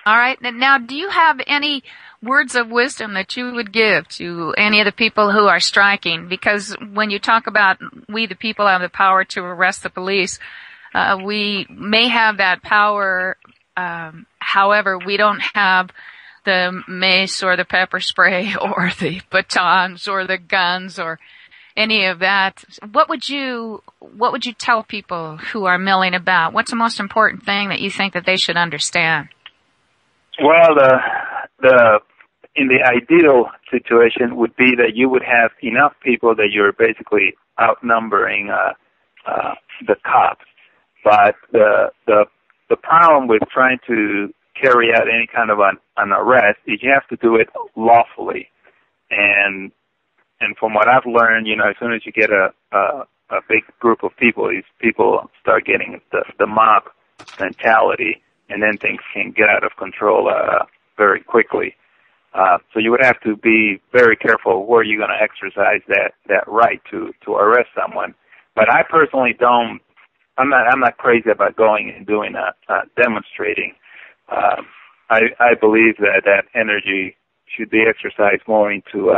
All right. Now, do you have any words of wisdom that you would give to any of the people who are striking? Because when you talk about we the people have the power to arrest the police, we may have that power. However, we don't have the mace or the pepper spray or the batons or the guns or any of that. What would you tell people who are milling about? What's the most important thing that you think that they should understand? Well, in the ideal situation would be that you would have enough people that you're basically outnumbering the cops. But the problem with trying to carry out any kind of an arrest is you have to do it lawfully. And from what I've learned, as soon as you get a big group of people, these people start getting the mob mentality, and then things can get out of control very quickly. So you would have to be very careful where you're going to exercise that right to arrest someone. But I personally don't. I'm not crazy about going and doing demonstrating. I believe that energy should be exercised more into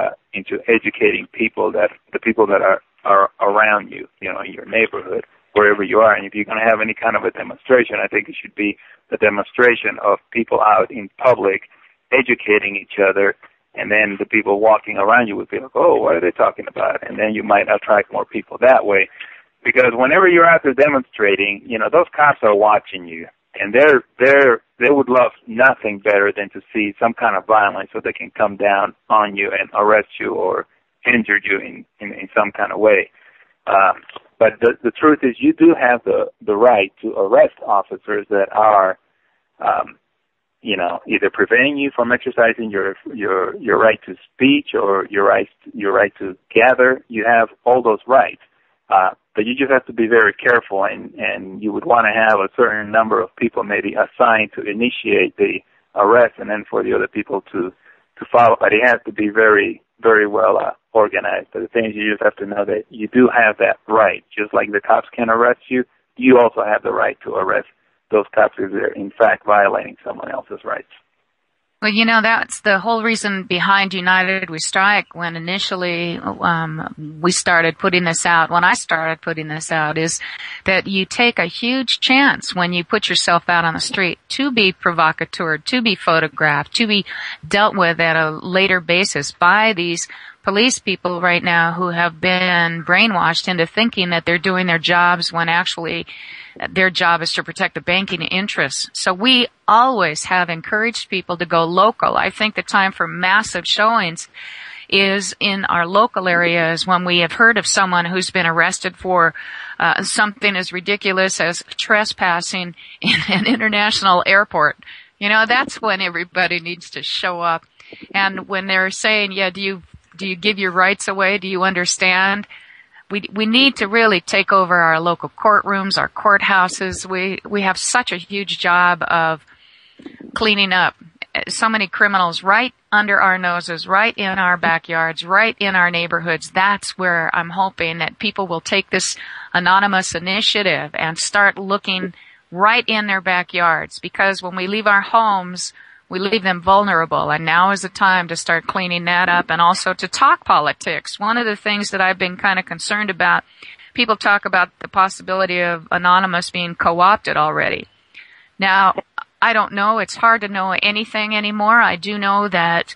educating the people that are around you, in your neighborhood, wherever you are. And if you're going to have any kind of a demonstration, I think it should be a demonstration of people out in public educating each other, and then the people walking around you would be like, oh, what are they talking about? And then you might attract more people that way. Because whenever you're out there demonstrating, those cops are watching you, and they would love nothing better than to see some kind of violence so they can come down on you and arrest you or injure you in some kind of way. But the truth is, you do have the right to arrest officers that are, either preventing you from exercising your right to speech or your right to gather. You have all those rights. But you just have to be very careful, and you would want to have a certain number of people maybe assigned to initiate the arrest, and then for the other people to follow. But it has to be very, very well organized. But the thing is, you just have to know that you do have that right. Just like the cops can arrest you, you also have the right to arrest those cops if they're in fact violating someone else's rights. Well, that's the whole reason behind United We Strike when initially we started putting this out, when I started putting this out, is that you take a huge chance when you put yourself out on the street to be provocateur, to be photographed, to be dealt with at a later basis by these police people right now who have been brainwashed into thinking that they're doing their jobs when actually their job is to protect the banking interests. So we always have encouraged people to go local. I think the time for massive showings is in our local areas when we have heard of someone who's been arrested for something as ridiculous as trespassing in an international airport. That's when everybody needs to show up. And when they're saying, do you give your rights away? Do you understand? We need to really take over our local courtrooms, our courthouses. We have such a huge job of cleaning up so many criminals right under our noses, right in our backyards, right in our neighborhoods. That's where I'm hoping that people will take this anonymous initiative and start looking right in their backyards, because when we leave our homes, we leave them vulnerable, and now is the time to start cleaning that up and also to talk politics. One of the things that I've been kind of concerned about, people talk about the possibility of Anonymous being co-opted already. Now, I don't know. It's hard to know anything anymore. I do know that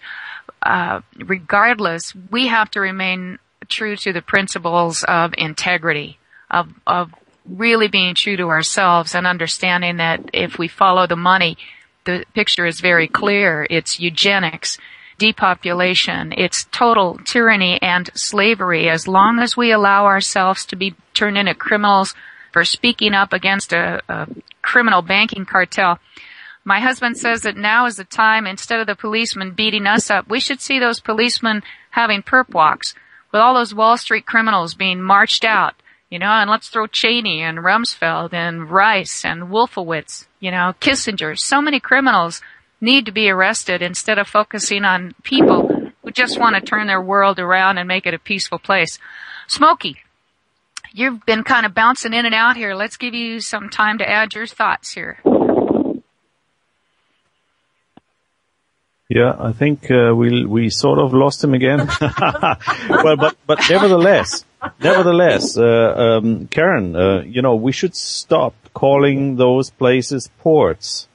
regardless, we have to remain true to the principles of integrity, of really being true to ourselves and understanding that if we follow the money, the picture is very clear. It's eugenics, depopulation, it's total tyranny and slavery. As long as we allow ourselves to be turned into criminals for speaking up against a criminal banking cartel. My husband says that now is the time, instead of the policemen beating us up, we should see those policemen having perp walks with all those Wall Street criminals being marched out. And let's throw Cheney and Rumsfeld and Rice and Wolfowitz, Kissinger. So many criminals need to be arrested instead of focusing on people who just want to turn their world around and make it a peaceful place. Smokey, you've been kind of bouncing in and out here. Let's give you some time to add your thoughts here. Yeah, I think we sort of lost him again. Well, but nevertheless, Karen, we should stop calling those places ports.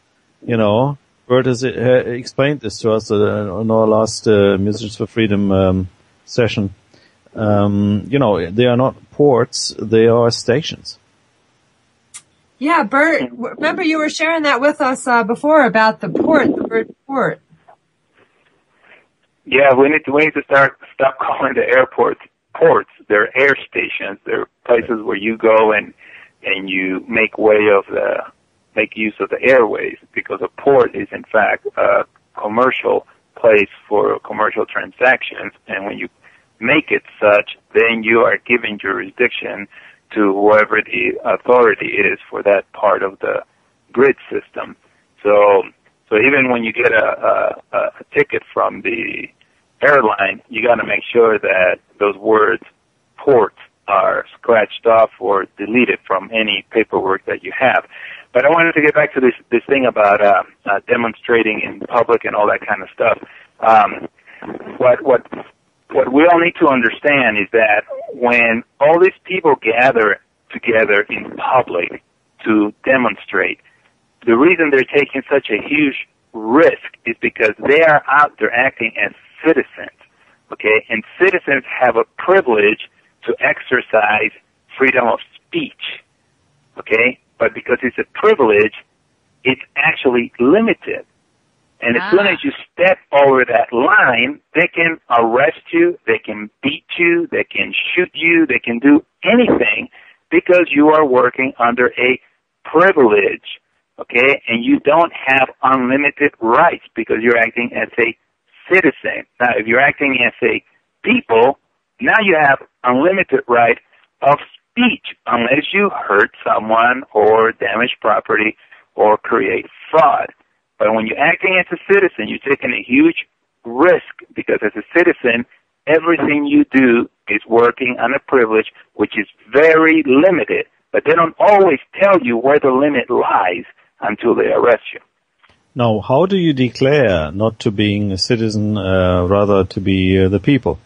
Burt has explained this to us on our last Musicians for Freedom session. They are not ports; they are stations. Yeah, Burt, remember you were sharing that with us before about the Burt port. Yeah, we need to stop calling the airports ports. They're air stations. They're places where you go and you make use of the airways, because a port is in fact a commercial place for commercial transactions, and when you make it such, then you are giving jurisdiction to whoever the authority is for that part of the grid system. So even when you get a ticket from the airline, you got to make sure that those words port are scratched off or deleted from any paperwork that you have. But I wanted to get back to this thing about demonstrating in public and all that kind of stuff. what we all need to understand is that when all these people gather together in public to demonstrate, the reason they're taking such a huge risk is because they are out there acting as citizens, okay? And citizens have a privilege to exercise freedom of speech, okay? But because it's a privilege, it's actually limited. And as soon as you step over that line, they can arrest you, they can beat you, they can shoot you, they can do anything because you are working under a privilege, okay? And you don't have unlimited rights because you're acting as a citizen. Now, if you're acting as a people, now you have unlimited right of speech unless you hurt someone or damage property or create fraud. But when you're acting as a citizen, you're taking a huge risk because as a citizen, everything you do is working on a privilege which is very limited. But they don't always tell you where the limit lies until they arrest you. Now, how do you declare not to being a citizen, rather to be the people?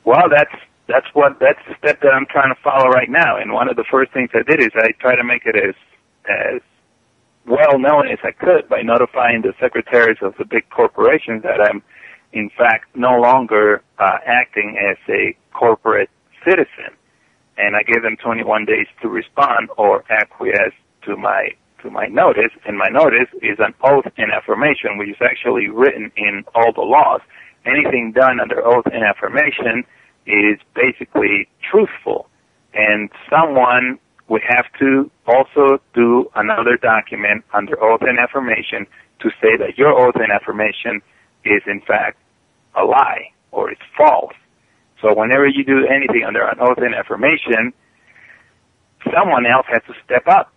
Well, that's the step that I'm trying to follow right now. And one of the first things I did is I try to make it as well known as I could by notifying the secretaries of the big corporations that I'm, in fact, no longer acting as a corporate citizen. And I gave them 21 days to respond or acquiesce to my notice. And my notice is an oath and affirmation, which is actually written in all the laws. Anything done under oath and affirmation is basically truthful. And someone would have to also do another document under oath and affirmation to say that your oath and affirmation is in fact a lie or it's false. So whenever you do anything under an oath and affirmation, someone else has to step up,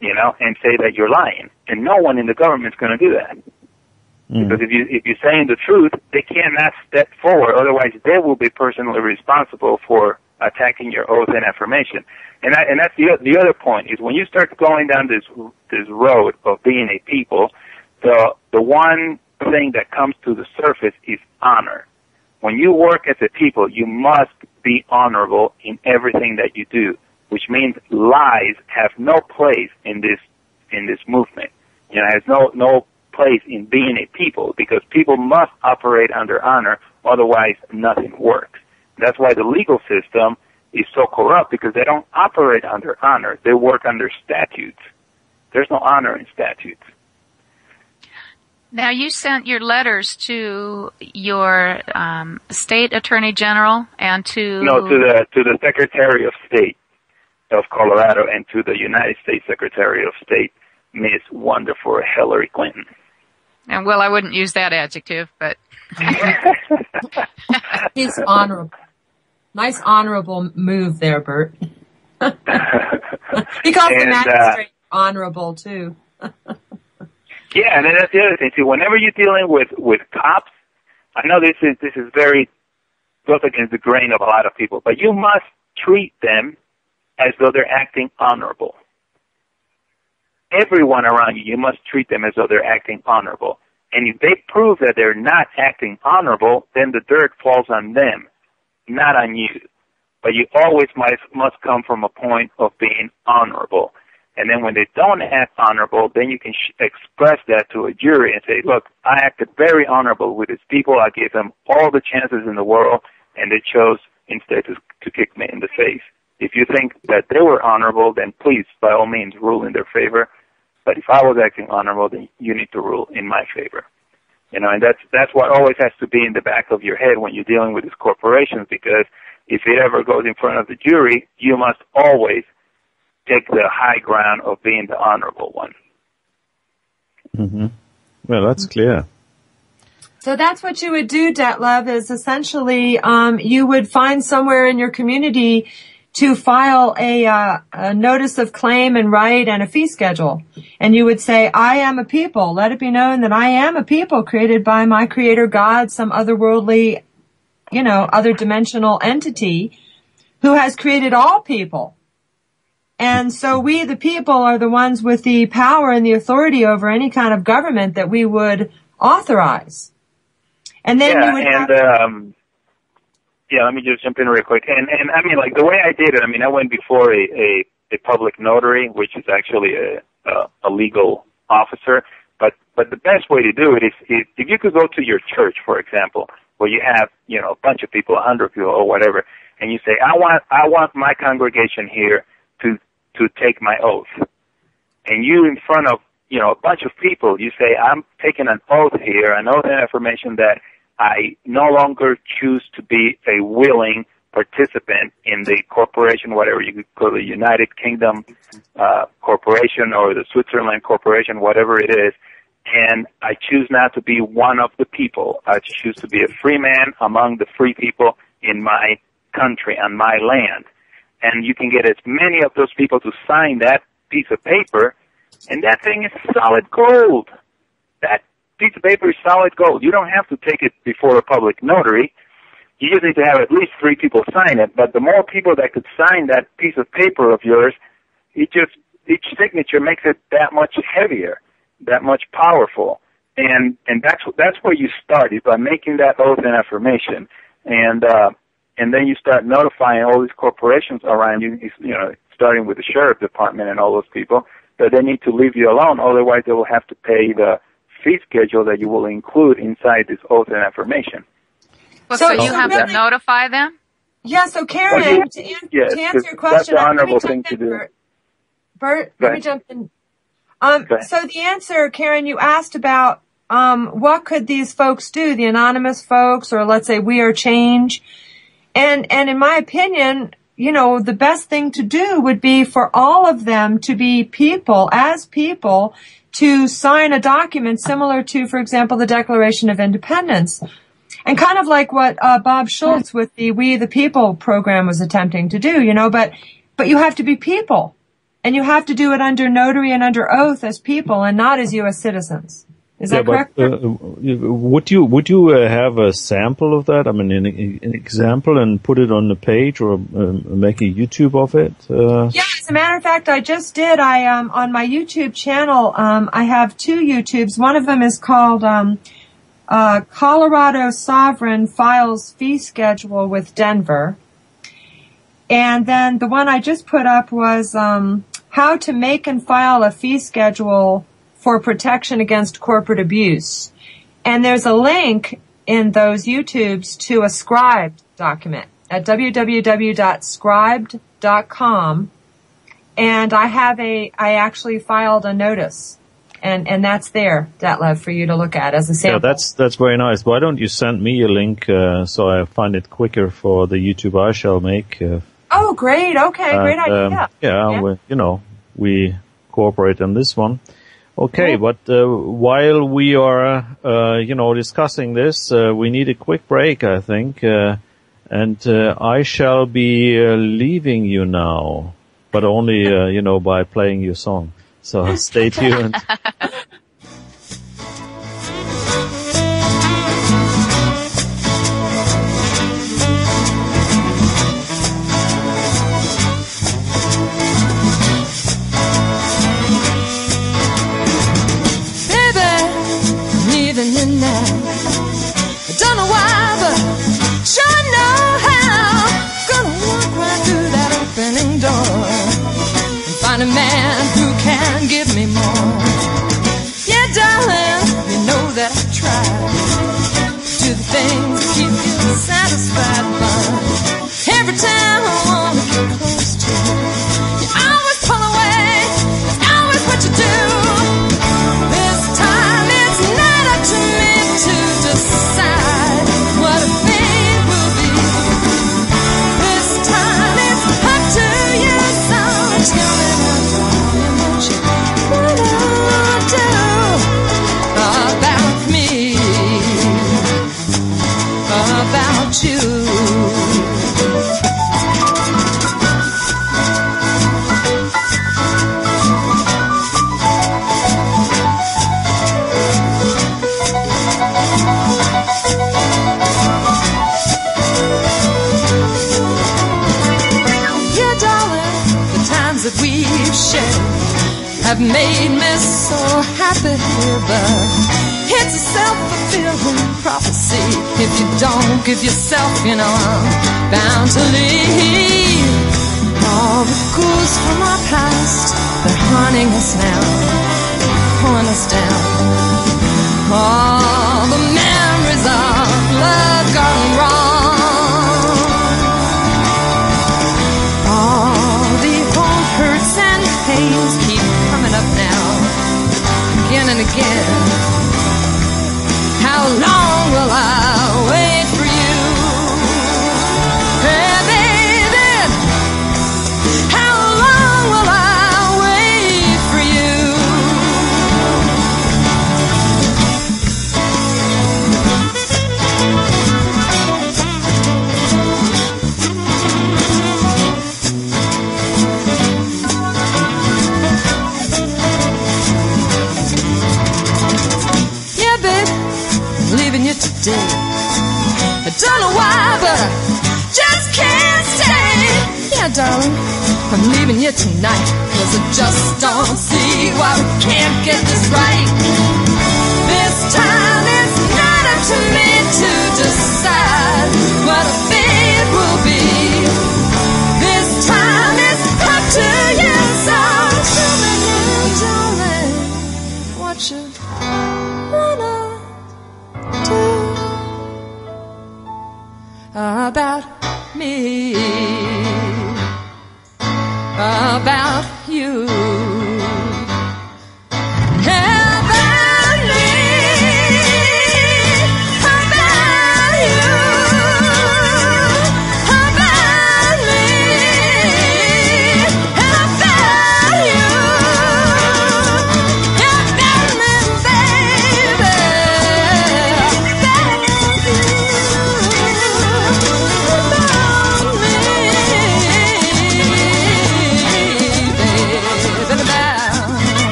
and say that you're lying. And no one in the government is going to do that. Because if you're saying the truth, they cannot step forward. Otherwise, they will be personally responsible for attacking your oath and affirmation. And that's the other point is when you start going down this road of being a people, the one thing that comes to the surface is honor. When you work as a people, you must be honorable in everything that you do, which means lies have no place in this movement. It has no place in being a people because people must operate under honor, otherwise nothing works. That's why the legal system is so corrupt because they don't operate under honor. They work under statutes. There's no honor in statutes. Now, you sent your letters to your state attorney general and to the Secretary of State of Colorado and to the United States Secretary of State, Miss Wonderful Hillary Clinton. And well, I wouldn't use that adjective, but he's honorable. Nice honorable move there, Burt. He calls the magistrate honorable too. Yeah, and then that's the other thing too. Whenever you're dealing with cops, I know this is very goes against the grain of a lot of people, but you must treat them as though they're acting honorable. Everyone around you must treat them as though they're acting honorable. And if they prove that they're not acting honorable, then the dirt falls on them, not on you. But you always must come from a point of being honorable. And then when they don't act honorable, then you can express that to a jury and say, look, I acted very honorable with these people. I gave them all the chances in the world, and they chose instead to kick me in the face. If you think that they were honorable, then please, by all means, rule in their favor. But if I was acting honorable, then you need to rule in my favor. And that's what always has to be in the back of your head when you're dealing with these corporations, because if it ever goes in front of the jury, you must always take the high ground of being the honorable one. Mm-hmm. Well, that's clear. So that's what you would do, Detlev, is essentially you would find somewhere in your community to file a notice of claim and right and a fee schedule. And you would say, I am a people. Let it be known that I am a people created by my creator God, some otherworldly, other dimensional entity who has created all people. And so we, the people, are the ones with the power and the authority over any kind of government that we would authorize. And then you would let me just jump in real quick. And I mean, like, the way I did it, I mean, I went before a public notary, which is actually a legal officer. But the best way to do it is if you could go to your church, for example, where you have, you know, a bunch of people, 100 people or whatever, and you say, I want my congregation here to take my oath. And you, in front of, you know, a bunch of people, you say, I'm taking an oath here, an oath and affirmation that I no longer choose to be a willing participant in the corporation, whatever you could call the United Kingdom Corporation or the Switzerland Corporation, whatever it is, and I choose not to be one of the people. I choose to be a free man among the free people in my country, on my land. And you can get as many of those people to sign that piece of paper, and that thing is solid gold. That piece of paper is solid gold. You don't have to take it before a public notary. You just need to have at least 3 people sign it, but the more people that could sign that piece of paper of yours, each signature makes it that much heavier, that much powerful. And that's where you start, is by making that oath and affirmation. And then you start notifying all these corporations around you, you know, starting with the sheriff department and all those people, that they need to leave you alone, otherwise they will have to pay the fee schedule that you will include inside this oath and affirmation. Well, so you have to notify them? Yeah, so Karen, to answer your question, that's the honorable thing to do. Burt, let me jump in. So the answer, Karen, you asked about what could these folks do, the anonymous folks, or let's say We Are Change. And in my opinion, you know, the best thing to do would be for all of them to be people, as people, to sign a document similar to, for example, the Declaration of Independence. And kind of like what Bob Schultz with the We the People program was attempting to do, you know, but you have to be people. And you have to do it under notary and under oath as people and not as U.S. citizens. Is that correct? Would you have a sample of that? I mean, an example, and put it on the page, or make a YouTube of it? Yeah, as a matter of fact, I just did. On my YouTube channel, I have 2 YouTubes. One of them is called Colorado Sovereign Files Fee Schedule with Denver. And then the one I just put up was how to make and file a fee schedule for protection against corporate abuse. And there's a link in those YouTubes to a scribed document at www.scribed.com. And I actually filed a notice. And that's there, Detlev, for you to look at as a sample. Yeah, that's very nice. Why don't you send me a link so I find it quicker for the YouTube I shall make? Oh, great. Okay, great idea. We cooperate on this one. Okay, but while we are, discussing this, we need a quick break, I think, and I shall be leaving you now, but only, by playing your song. So stay tuned. Find a man who can give me more. Yeah, darling, you know that I try to do the things that keep you satisfied. But every time I want to get close to you, you always pull away. It's always what you do. This time it's not up to me to decide what a thing will be. This time it's up to you, so tell me. About you. Yeah, darling, the times that we've shared have made me so happy, but It's a self-fulfilling prophecy. If you don't give yourself, you know I'm bound to leave. All the ghouls from our past, they're haunting us now, pulling us down. All the memories of love gone wrong. All the old hurts and pains keep coming up now, again and again. How long will I wait for you? Hey, baby, how long will I wait for you? Yeah, babe, I'm leaving you today. I don't know why, but I just can't stay. Yeah, darling, I'm leaving you tonight, 'cause I just don't see why we can't get this right. This time it's not up to me to decide what a fate will be. This time it's up to you, so tell me now, darling, what you wanna do about me, about you, about me, about you, about me, about you, about me, baby, about you, about me, baby, about.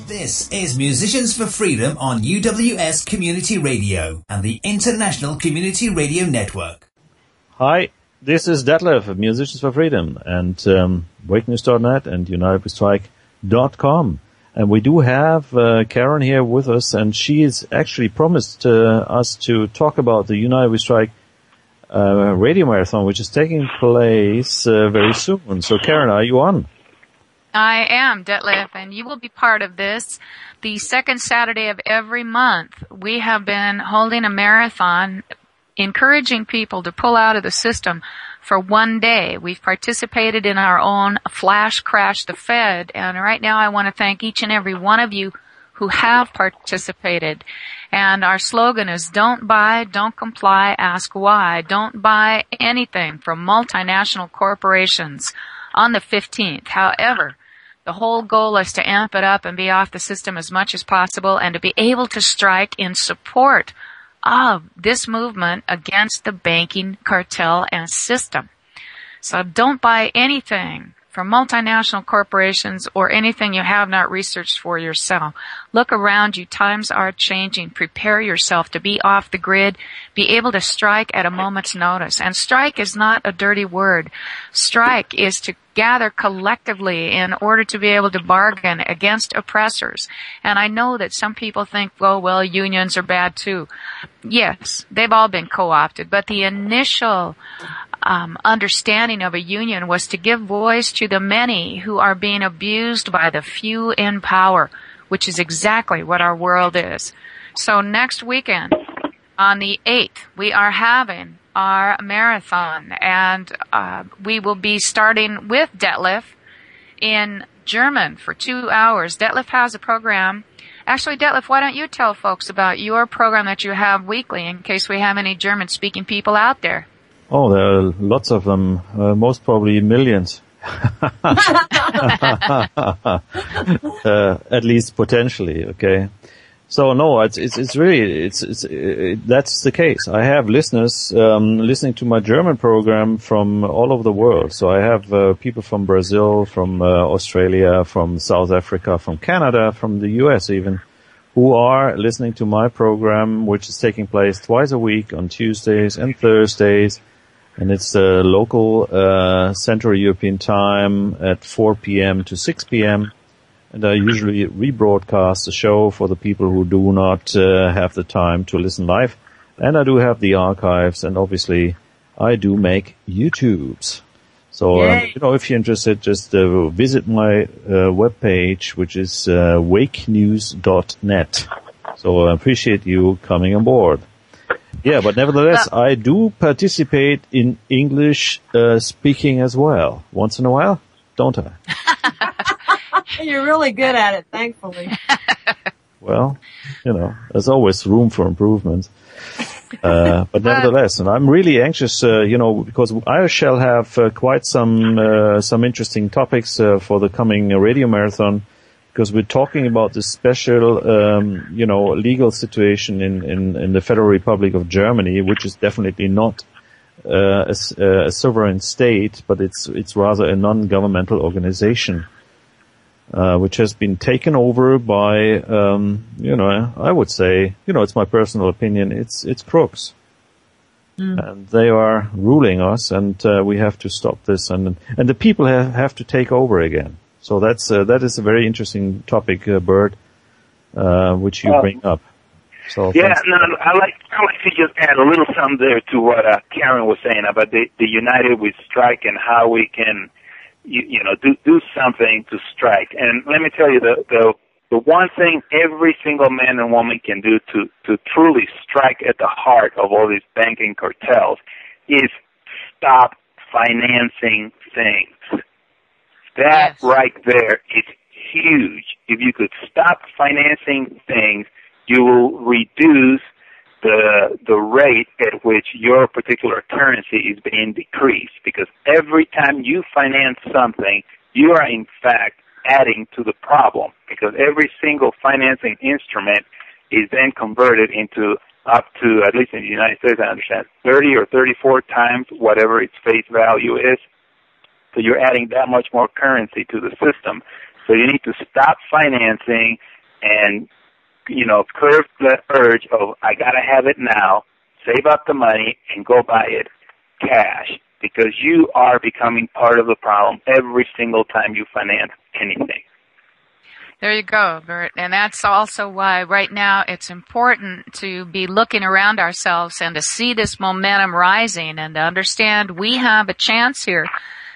This is Musicians for Freedom on UWS Community Radio and the International Community Radio Network. Hi, this is Detlev of Musicians for Freedom and WakeNews.net and UnitedWeStrike.com. And we do have Karen here with us, and she has actually promised us to talk about the United We Strike radio marathon, which is taking place very soon. So, Karen, are you on? I am, Detlev, and you will be part of this. The second Saturday of every month, we have been holding a marathon, encouraging people to pull out of the system for one day. We've participated in our own Flash Crash the Fed, and right now I want to thank each and every one of you who have participated. And our slogan is, don't buy, don't comply, ask why. Don't buy anything from multinational corporations on the 15th. However, the whole goal is to amp it up and be off the system as much as possible and to be able to strike in support of this movement against the banking cartel and system. So don't buy anything from multinational corporations or anything you have not researched for yourself. Look around you. Times are changing. Prepare yourself to be off the grid, be able to strike at a moment's notice. And strike is not a dirty word. Strike is to gather collectively in order to be able to bargain against oppressors. And I know that some people think, well, unions are bad too. Yes, they've all been co-opted, but the initial understanding of a union was to give voice to the many who are being abused by the few in power, which is exactly what our world is. So next weekend, on the 8th, we are having our marathon, and we will be starting with Detlev in German for 2 hours. Detlev has a program. Actually, Detlev, why don't you tell folks about your program that you have weekly in case we have any German-speaking people out there? Oh, there are lots of them, most probably millions. At least potentially, okay. So no, it's really, that's the case. I have listeners, listening to my German program from all over the world. So I have, people from Brazil, from, Australia, from South Africa, from Canada, from the US even, who are listening to my program, which is taking place twice a week on Tuesdays and Thursdays. And it's local Central European time at 4 p.m. to 6 p.m. And I usually rebroadcast the show for the people who do not have the time to listen live. And I do have the archives, and obviously I do make YouTubes. So, if you're interested, just visit my webpage, which is wakenews.net. So I appreciate you coming on board. Yeah, but nevertheless, I do participate in English speaking as well. Once in a while, don't I? You're really good at it, thankfully. Well, there's always room for improvement. But nevertheless, and I'm really anxious, because I shall have quite some interesting topics for the coming radio marathon, because we're talking about this special, legal situation in the Federal Republic of Germany, which is definitely not a sovereign state, but it's rather a non-governmental organization, which has been taken over by, I would say, it's my personal opinion, it's crooks. And they are ruling us, and we have to stop this, and the people have to take over again. So that is a very interesting topic, Burt, which you bring up. So I like to just add a little something there to what Karen was saying about the United We Strike and how we can, do something to strike. And let me tell you, the one thing every single man and woman can do to truly strike at the heart of all these banking cartels is stop financing things. That right there is huge. If you could stop financing things, you will reduce the rate at which your particular currency is being decreased. Because every time you finance something, you are in fact adding to the problem. Because every single financing instrument is then converted into up to, at least in the United States, I understand, 30 or 34 times whatever its face value is. So you're adding that much more currency to the system. So you need to stop financing and, curb the urge of, I got to have it now, save up the money, and go buy it cash. Because you are becoming part of the problem every single time you finance anything. There you go, Burt. And that's also why right now it's important to be looking around ourselves and to see this momentum rising and to understand we have a chance here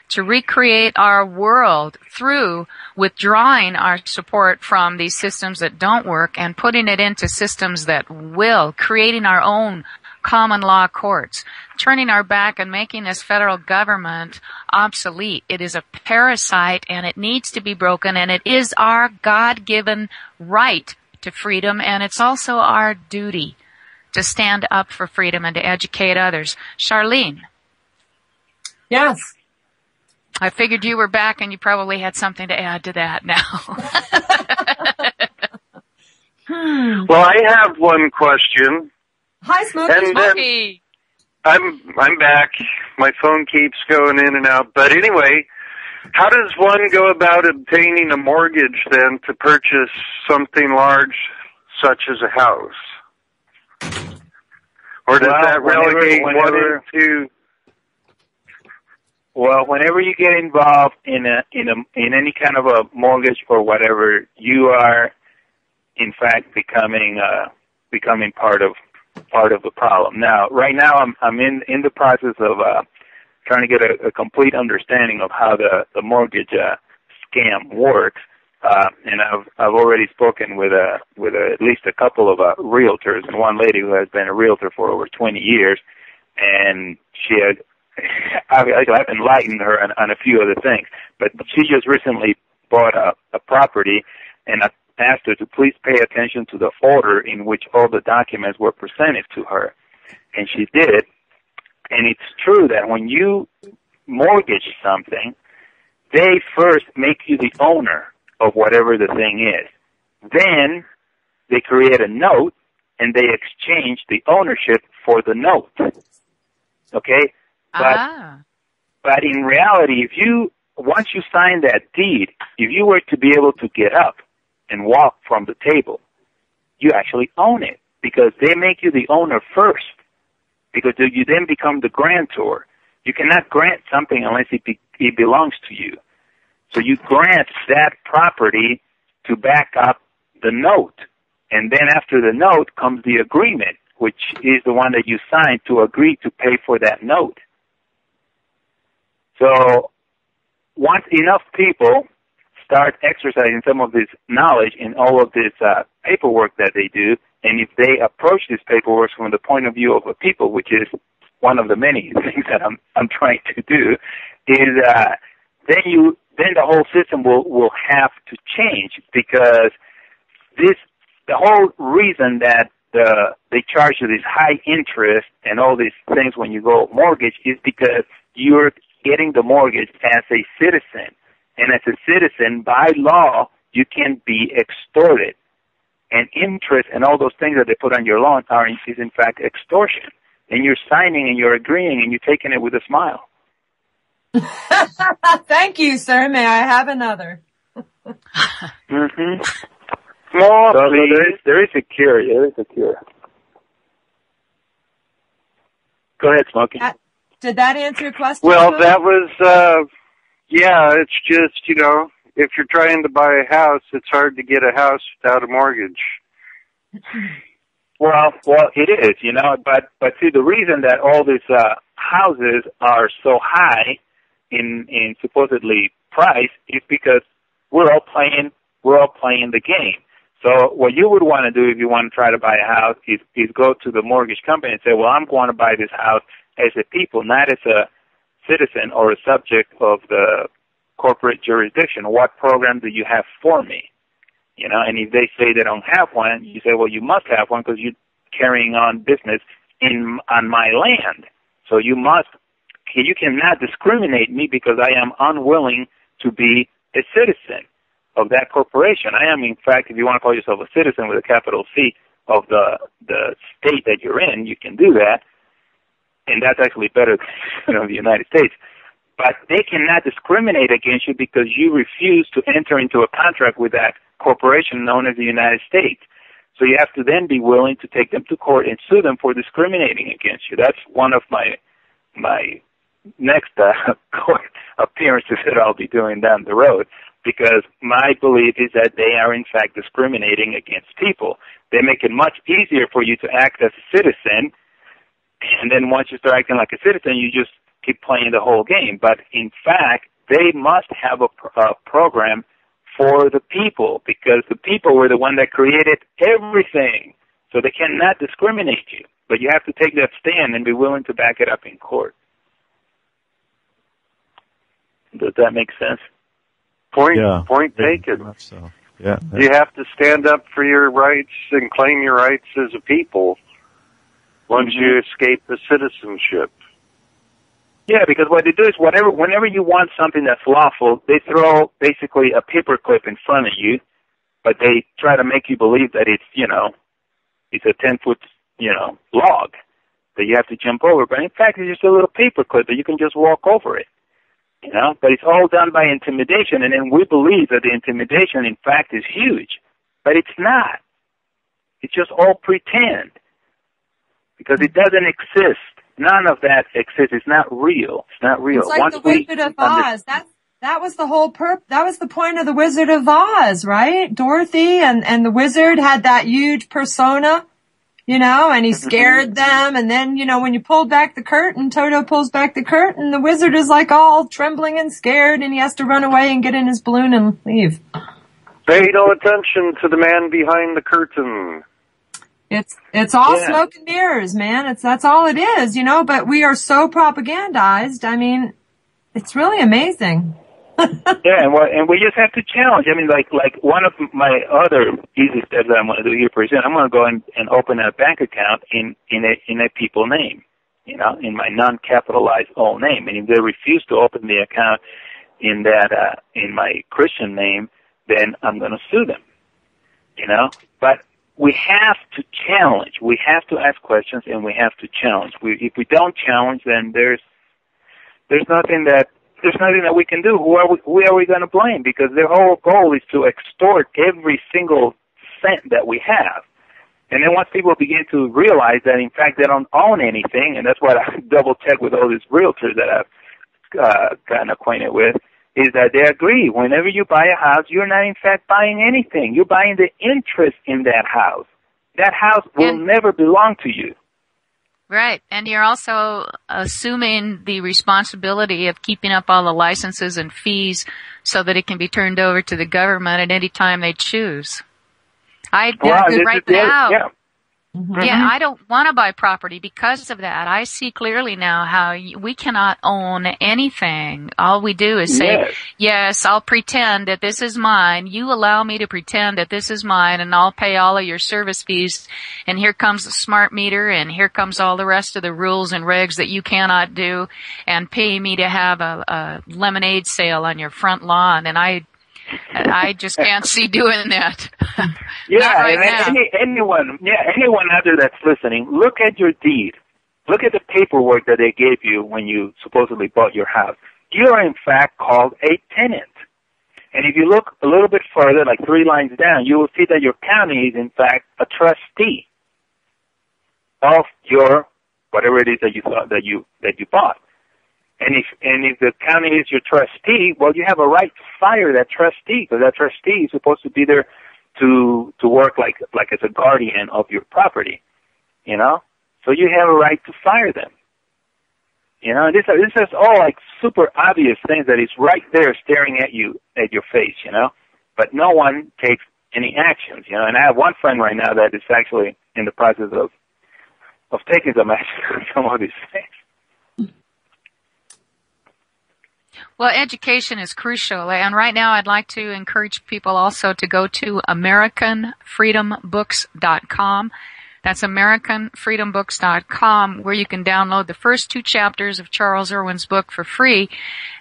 to recreate our world through withdrawing our support from these systems that don't work and putting it into systems that will, creating our own common law courts, turning our back and making this federal government obsolete. It is a parasite and it needs to be broken, and it is our God-given right to freedom, and it's also our duty to stand up for freedom and to educate others. Sharlene. Yes. I figured you were back and you probably had something to add to that now. Well, I have one question. Hi, Smokey. And Smokey. I'm back. My phone keeps going in and out. But anyway, how does one go about obtaining a mortgage then to purchase something large such as a house? Or does that relegate one into... Well, whenever you get involved in any kind of a mortgage or whatever, you are, in fact, becoming part of the problem. Now, right now, I'm in the process of trying to get a complete understanding of how the mortgage scam works, and I've already spoken with at least a couple of realtors, and one lady who has been a realtor for over 20 years, and she had. I've enlightened her on a few other things, but she just recently bought a property, and I asked her to please pay attention to the order in which all the documents were presented to her, and she did. And it's true that when you mortgage something, they first make you the owner of whatever the thing is. Then they create a note, and they exchange the ownership for the note. Okay? But in reality, once you sign that deed, if you were to be able to get up and walk from the table, you actually own it, because they make you the owner first, because you then become the grantor. You cannot grant something unless it belongs to you. So you grant that property to back up the note. And then after the note comes the agreement, which is the one that you sign to agree to pay for that note. So once enough people start exercising some of this knowledge in all of this paperwork that they do, and if they approach this paperwork from the point of view of a people, which is one of the many things that I'm trying to do, is then the whole system will have to change, because the whole reason that they charge you this high interest and all these things when you go mortgage is because you're getting the mortgage as a citizen. And as a citizen, by law, you can be extorted. And interest and all those things that they put on your loan is in fact extortion. And you're signing and you're agreeing and you're taking it with a smile. Thank you, sir. May I have another? Mm-hmm. Small, so there is a cure. There is a cure. Go ahead, Smokey. Did that answer your question? Well, that was, yeah, it's just, if you're trying to buy a house, it's hard to get a house without a mortgage. Well, it is, but see, the reason that all these houses are so high in supposedly price is because we're all playing the game. So what you would want to do if you want to try to buy a house is go to the mortgage company and say, well, I'm going to buy this house as a people, not as a citizen or a subject of the corporate jurisdiction. What program do you have for me? And if they say they don't have one, you say, well, you must have one because you're carrying on business on my land. So you cannot discriminate me because I am unwilling to be a citizen of that corporation. I am, in fact, if you want to call yourself a citizen with a capital C of the state that you're in, you can do that. And that's actually better than the United States. But they cannot discriminate against you because you refuse to enter into a contract with that corporation known as the United States. So you have to then be willing to take them to court and sue them for discriminating against you. That's one of my next court appearances that I'll be doing down the road, because my belief is that they are in fact discriminating against people. They make it much easier for you to act as a citizen, and then once you start acting like a citizen, you just keep playing the whole game. But in fact, they must have a program for the people, because the people were the one that created everything. So they cannot discriminate you. But you have to take that stand and be willing to back it up in court. Does that make sense? Point taken. So. Yeah. You have to stand up for your rights and claim your rights as a people once you escape the citizenship. Yeah, because what they do is whenever you want something that's lawful, they throw basically a paperclip in front of you, but they try to make you believe that it's, it's a 10-foot, log that you have to jump over. But in fact, it's just a little paperclip that you can just walk over it, But it's all done by intimidation, and then we believe that the intimidation, in fact, is huge. But it's not. It's just all pretend, because it doesn't exist. None of that exists. It's not real. It's not real. It's like the Wizard of Oz. That was the whole that was the point of the Wizard of Oz, right? Dorothy and the wizard had that huge persona, and he scared them. And then, when you pulled back the curtain, Toto pulls back the curtain, the wizard is like all trembling and scared, and he has to run away and get in his balloon and leave. Pay no attention to the man behind the curtain. It's all smoke and mirrors, man. That's all it is, but we are so propagandized. I mean, it's really amazing. Yeah, and we just have to challenge. I mean, like one of my other easy steps that I'm going to do here pretty soon, I'm going to go and open a bank account in a people name, in my non-capitalized own name. And if they refuse to open the account in my Christian name, then I'm going to sue them, But we have to challenge. We have to ask questions, and we have to challenge. If we don't challenge, then there's nothing that we can do. Who are we going to blame? Because their whole goal is to extort every single cent that we have. And then once people begin to realize that, in fact, they don't own anything, and that's what I double-check with all these realtors that I've gotten acquainted with, is that they agree. Whenever you buy a house, you're not, in fact, buying anything. You're buying the interest in that house. That house will never belong to you. Right. And you're also assuming the responsibility of keeping up all the licenses and fees so that it can be turned over to the government at any time they choose. I don't want to buy property because of that. I see clearly now how we cannot own anything. All we do is say, yes, I'll pretend that this is mine. You allow me to pretend that this is mine, and I'll pay all of your service fees. And here comes the smart meter, and here comes all the rest of the rules and regs that you cannot do, and pay me to have a lemonade sale on your front lawn. And I just can't see doing that. Anyone out there that's listening, look at your deed. Look at the paperwork that they gave you when you supposedly bought your house. You are in fact called a tenant. And if you look a little bit further, like 3 lines down, you will see that your county is in fact a trustee of your whatever it is that you thought that you bought. And if the county is your trustee, well, you have a right to fire that trustee, because that trustee is supposed to be there to work like as a guardian of your property, you know. So you have a right to fire them. You know, this is all like super obvious things that is right there staring at you at your face, you know. But no one takes any actions, you know. And I have one friend right now that is actually in the process of taking some action on some of these things. Well, education is crucial, and right now I'd like to encourage people also to go to AmericanFreedomBooks.com. That's AmericanFreedomBooks.com, where you can download the first 2 chapters of Charles Irwin's book for free,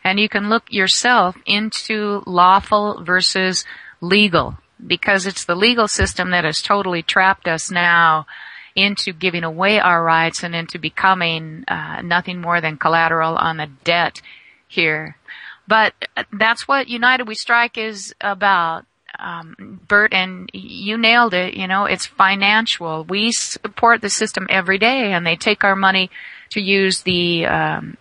and you can look yourself into lawful versus legal, because it's the legal system that has totally trapped us now into giving away our rights and into becoming nothing more than collateral on the debt here. But that's what United We Strike is about, Burt, and you nailed it. You know, it's financial. We support the system every day, and they take our money to use the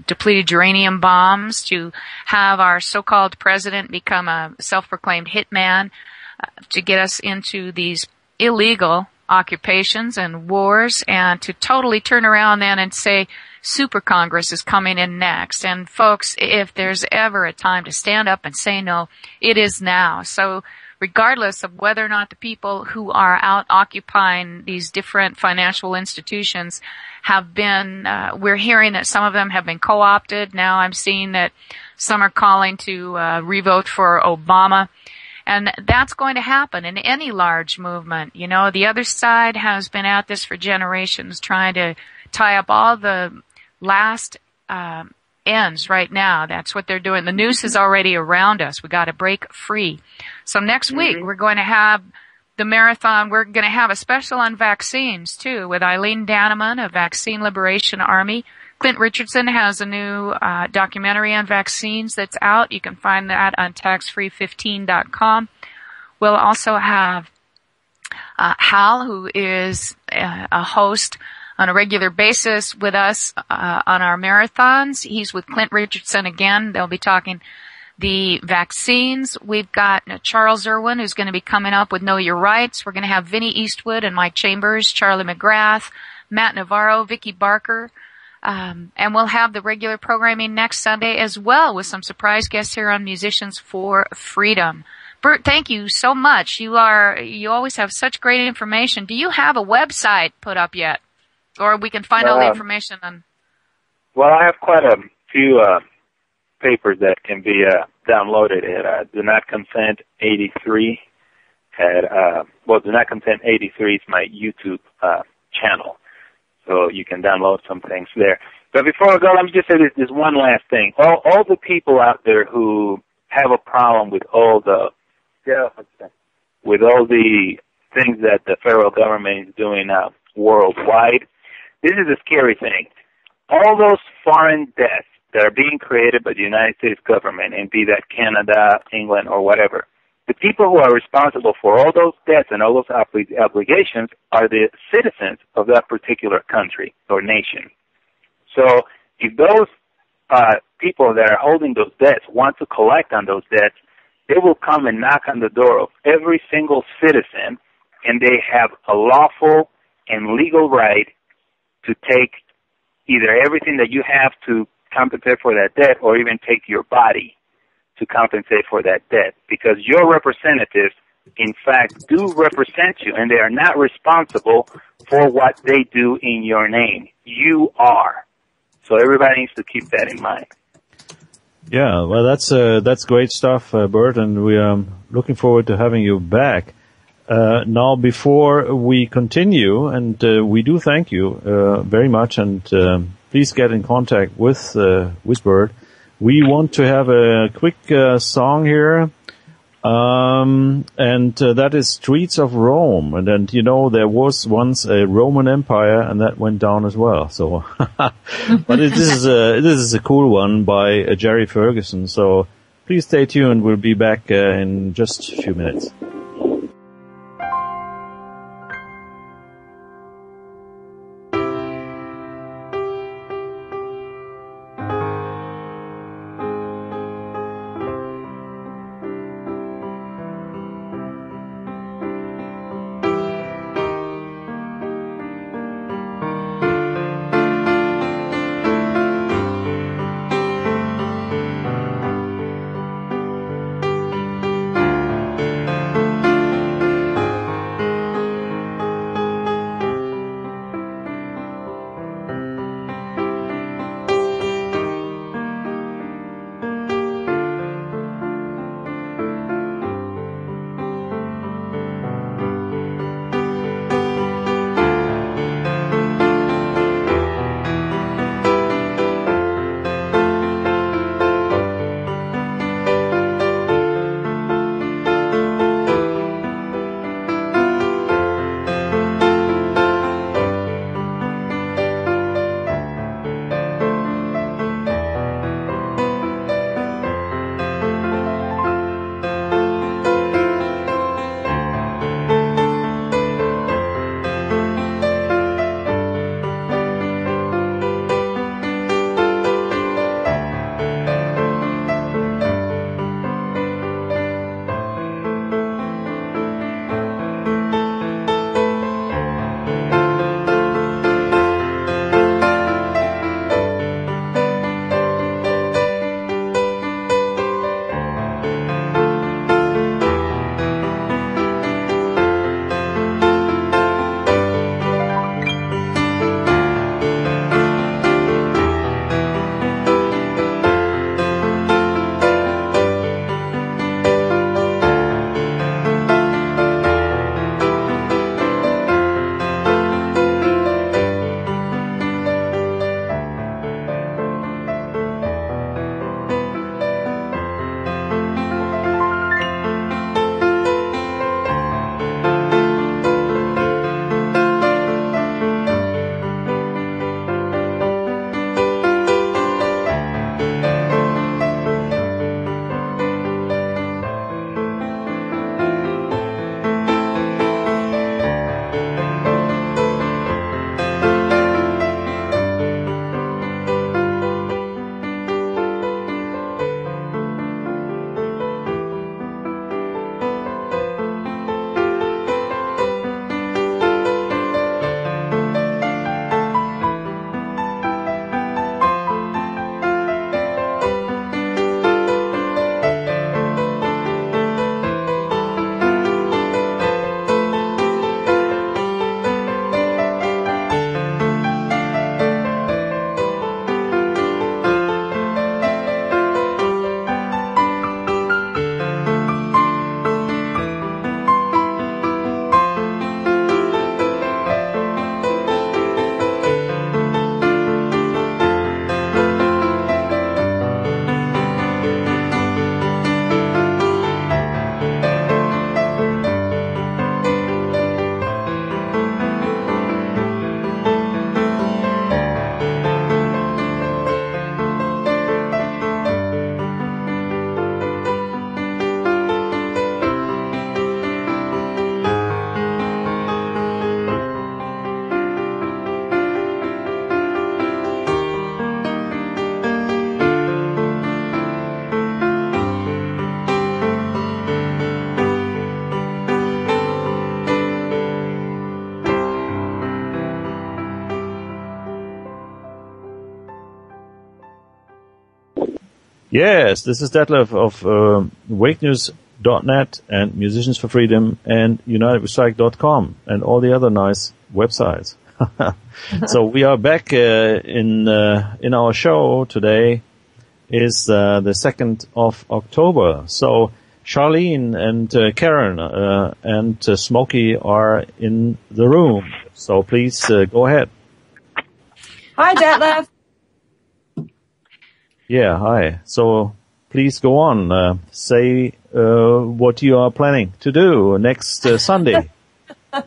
depleted uranium bombs, to have our so-called president become a self-proclaimed hitman, to get us into these illegal occupations and wars, and to totally turn around then and say, Super Congress is coming in next. And folks, if there's ever a time to stand up and say no, it is now. So regardless of whether or not the people who are out occupying these different financial institutions have been, we're hearing that some of them have been co-opted. Now I'm seeing that some are calling to revote for Obama. And that's going to happen in any large movement. You know, the other side has been at this for generations, trying to tie up all the last ends right now. That's what they're doing. The noose is already around us. We got to break free. So next week we're going to have the marathon. We're going to have a special on vaccines too, with Eileen Danneman of Vaccine Liberation Army. Clint Richardson has a new documentary on vaccines that's out. You can find that on taxfree15.com. We'll also have Hal, who is a host on a regular basis with us on our marathons. He's with Clint Richardson again. They'll be talking the vaccines. We've got Charles Irwin, who's going to be coming up with Know Your Rights. We're going to have Vinnie Eastwood and Mike Chambers, Charlie McGrath, Matt Navarro, Vicki Barker. And we'll have the regular programming next Sunday as well, with some surprise guests here on Musicians for Freedom. Burt, thank you so much. You always have such great information. Do you have a website put up yet? Or we can find all the information on... Well, I have quite a few papers that can be downloaded at Do Not Consent 83. Do Not Consent 83 is my YouTube channel. So you can download some things there. But before I go, let me just say this one last thing. All the people out there who have a problem with all the things that the federal government is doing worldwide, this is a scary thing. All those foreign debts that are being created by the United States government, and be that Canada, England, or whatever, the people who are responsible for all those debts and all those obligations are the citizens of that particular country or nation. So if those people that are holding those debts want to collect on those debts, they will come and knock on the door of every single citizen, and they have a lawful and legal right to take either everything that you have to compensate for that debt or even take your body to compensate for that debt, because your representatives, in fact, do represent you, and they are not responsible for what they do in your name. You are. So everybody needs to keep that in mind. Yeah, well, that's great stuff, Burt, and we are looking forward to having you back. Now, before we continue, and we do thank you very much, and please get in contact with Burt. We want to have a quick song here, and that is "Streets of Rome." And then, you know, there was once a Roman Empire, and that went down as well. So, but this is a cool one by Jerry Ferguson. So please stay tuned. We'll be back in just a few minutes. Yes, this is Detlev of wakenews.net and Musicians for Freedom and UnitedWeStrike.com and all the other nice websites. So we are back in our show today. Is the 2nd of October. So Sharlene and Karen and Smokey are in the room. So please go ahead. Hi, Detlev. Yeah, hi. So please go on. Say what you are planning to do next Sunday. Oh,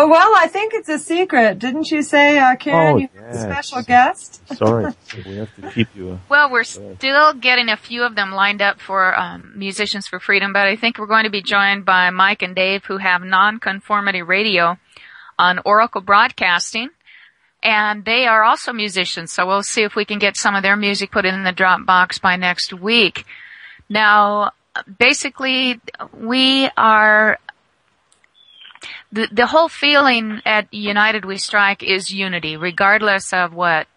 well, I think it's a secret. Didn't you say, Karen, you have a special guest? Sorry, we have to keep you. Well, we're still getting a few of them lined up for Musicians for Freedom, but I think we're going to be joined by Mike and Dave, who have Nonconformity Radio on Oracle Broadcasting, and they are also musicians, so we'll see if we can get some of their music put in the Dropbox by next week. Now, basically, we are... The whole feeling at United We Strike is unity, regardless of what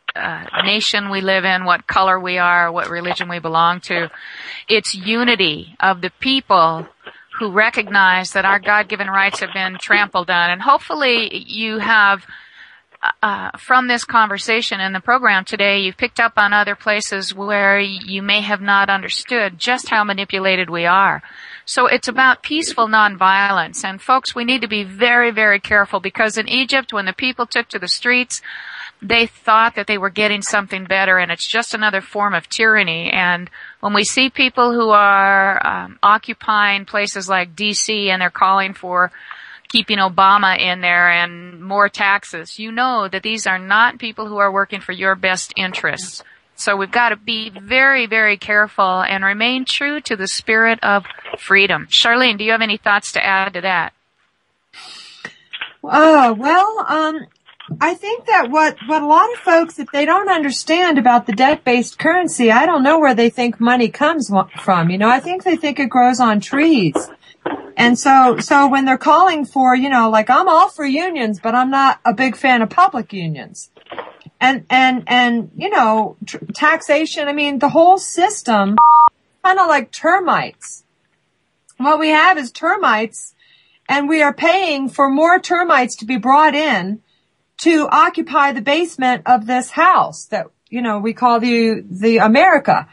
nation we live in, what color we are, what religion we belong to. It's unity of the people who recognize that our God-given rights have been trampled on. And hopefully you have, from this conversation in the program today, you've picked up on other places where you may have not understood just how manipulated we are. So it's about peaceful nonviolence. And folks, we need to be very, very careful, because in Egypt, when the people took to the streets, they thought that they were getting something better, and it's just another form of tyranny. And when we see people who are occupying places like D.C. and they're calling for keeping Obama in there and more taxes, you know that these are not people who are working for your best interests. So we've got to be very, very careful and remain true to the spirit of freedom. Sharlene, do you have any thoughts to add to that? I think that what a lot of folks, if they don't understand about the debt-based currency, I don't know where they think money comes from. You know, I think they think it grows on trees. And so when they're calling for, you know, like, I'm all for unions, but I'm not a big fan of public unions. And, you know, taxation, I mean, the whole system, kind of like termites. What we have is termites, and we are paying for more termites to be brought in to occupy the basement of this house that, you know, we call the America.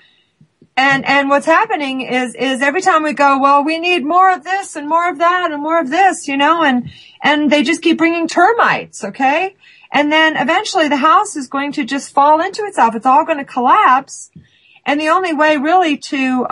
And what's happening is every time we go, well, we need more of this and more of that and more of this, you know, and they just keep bringing termites, okay? And then eventually the house is going to just fall into itself. It's all going to collapse. And the only way really to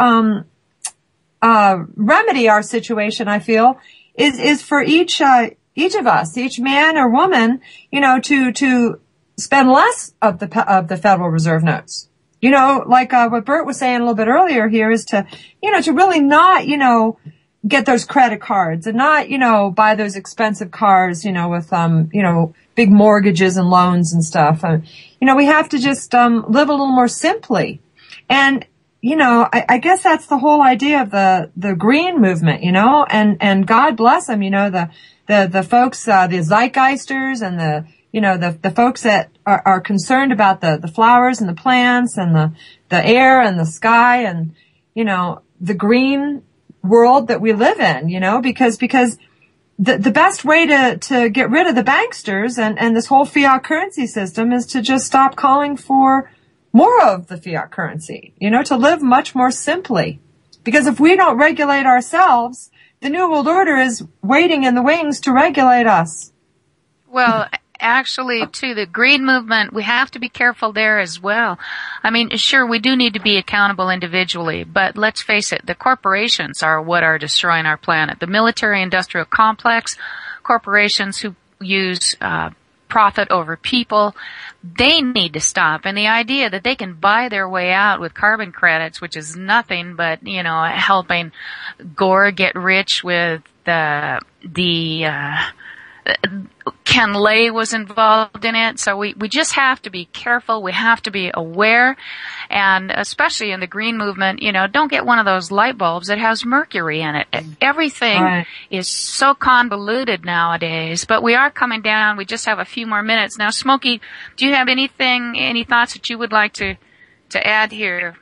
remedy our situation, I feel, is for each of us, each man or woman, you know, to spend less of the Federal Reserve notes. You know, like what Burt was saying a little bit earlier here is to, you know, to really not, you know, get those credit cards and not, you know, buy those expensive cars, you know, with, you know, big mortgages and loans and stuff. You know, we have to just live a little more simply. And, you know, I guess that's the whole idea of the green movement, you know, and God bless them, you know, the folks, the Zeitgeisters and the folks that are concerned about the flowers and the plants and the air and the sky and, you know, the green world that we live in, you know, because the best way to get rid of the banksters and this whole fiat currency system is to just stop calling for more of the fiat currency, you know, to live much more simply. Because if we don't regulate ourselves, the New World Order is waiting in the wings to regulate us. Well, actually, to the green movement, we have to be careful there as well. I mean, sure, we do need to be accountable individually, but let's face it, the corporations are what are destroying our planet. The military-industrial complex, corporations who use profit over people, they need to stop. And the idea that they can buy their way out with carbon credits, which is nothing but, you know, helping Gore get rich with Ken Lay was involved in it. So we just have to be careful. We have to be aware. And especially in the green movement, you know, don't get one of those light bulbs that has mercury in it. Everything is so convoluted nowadays, but we are coming down. We just have a few more minutes. Now, Smokey, do you have any thoughts that you would like to add here?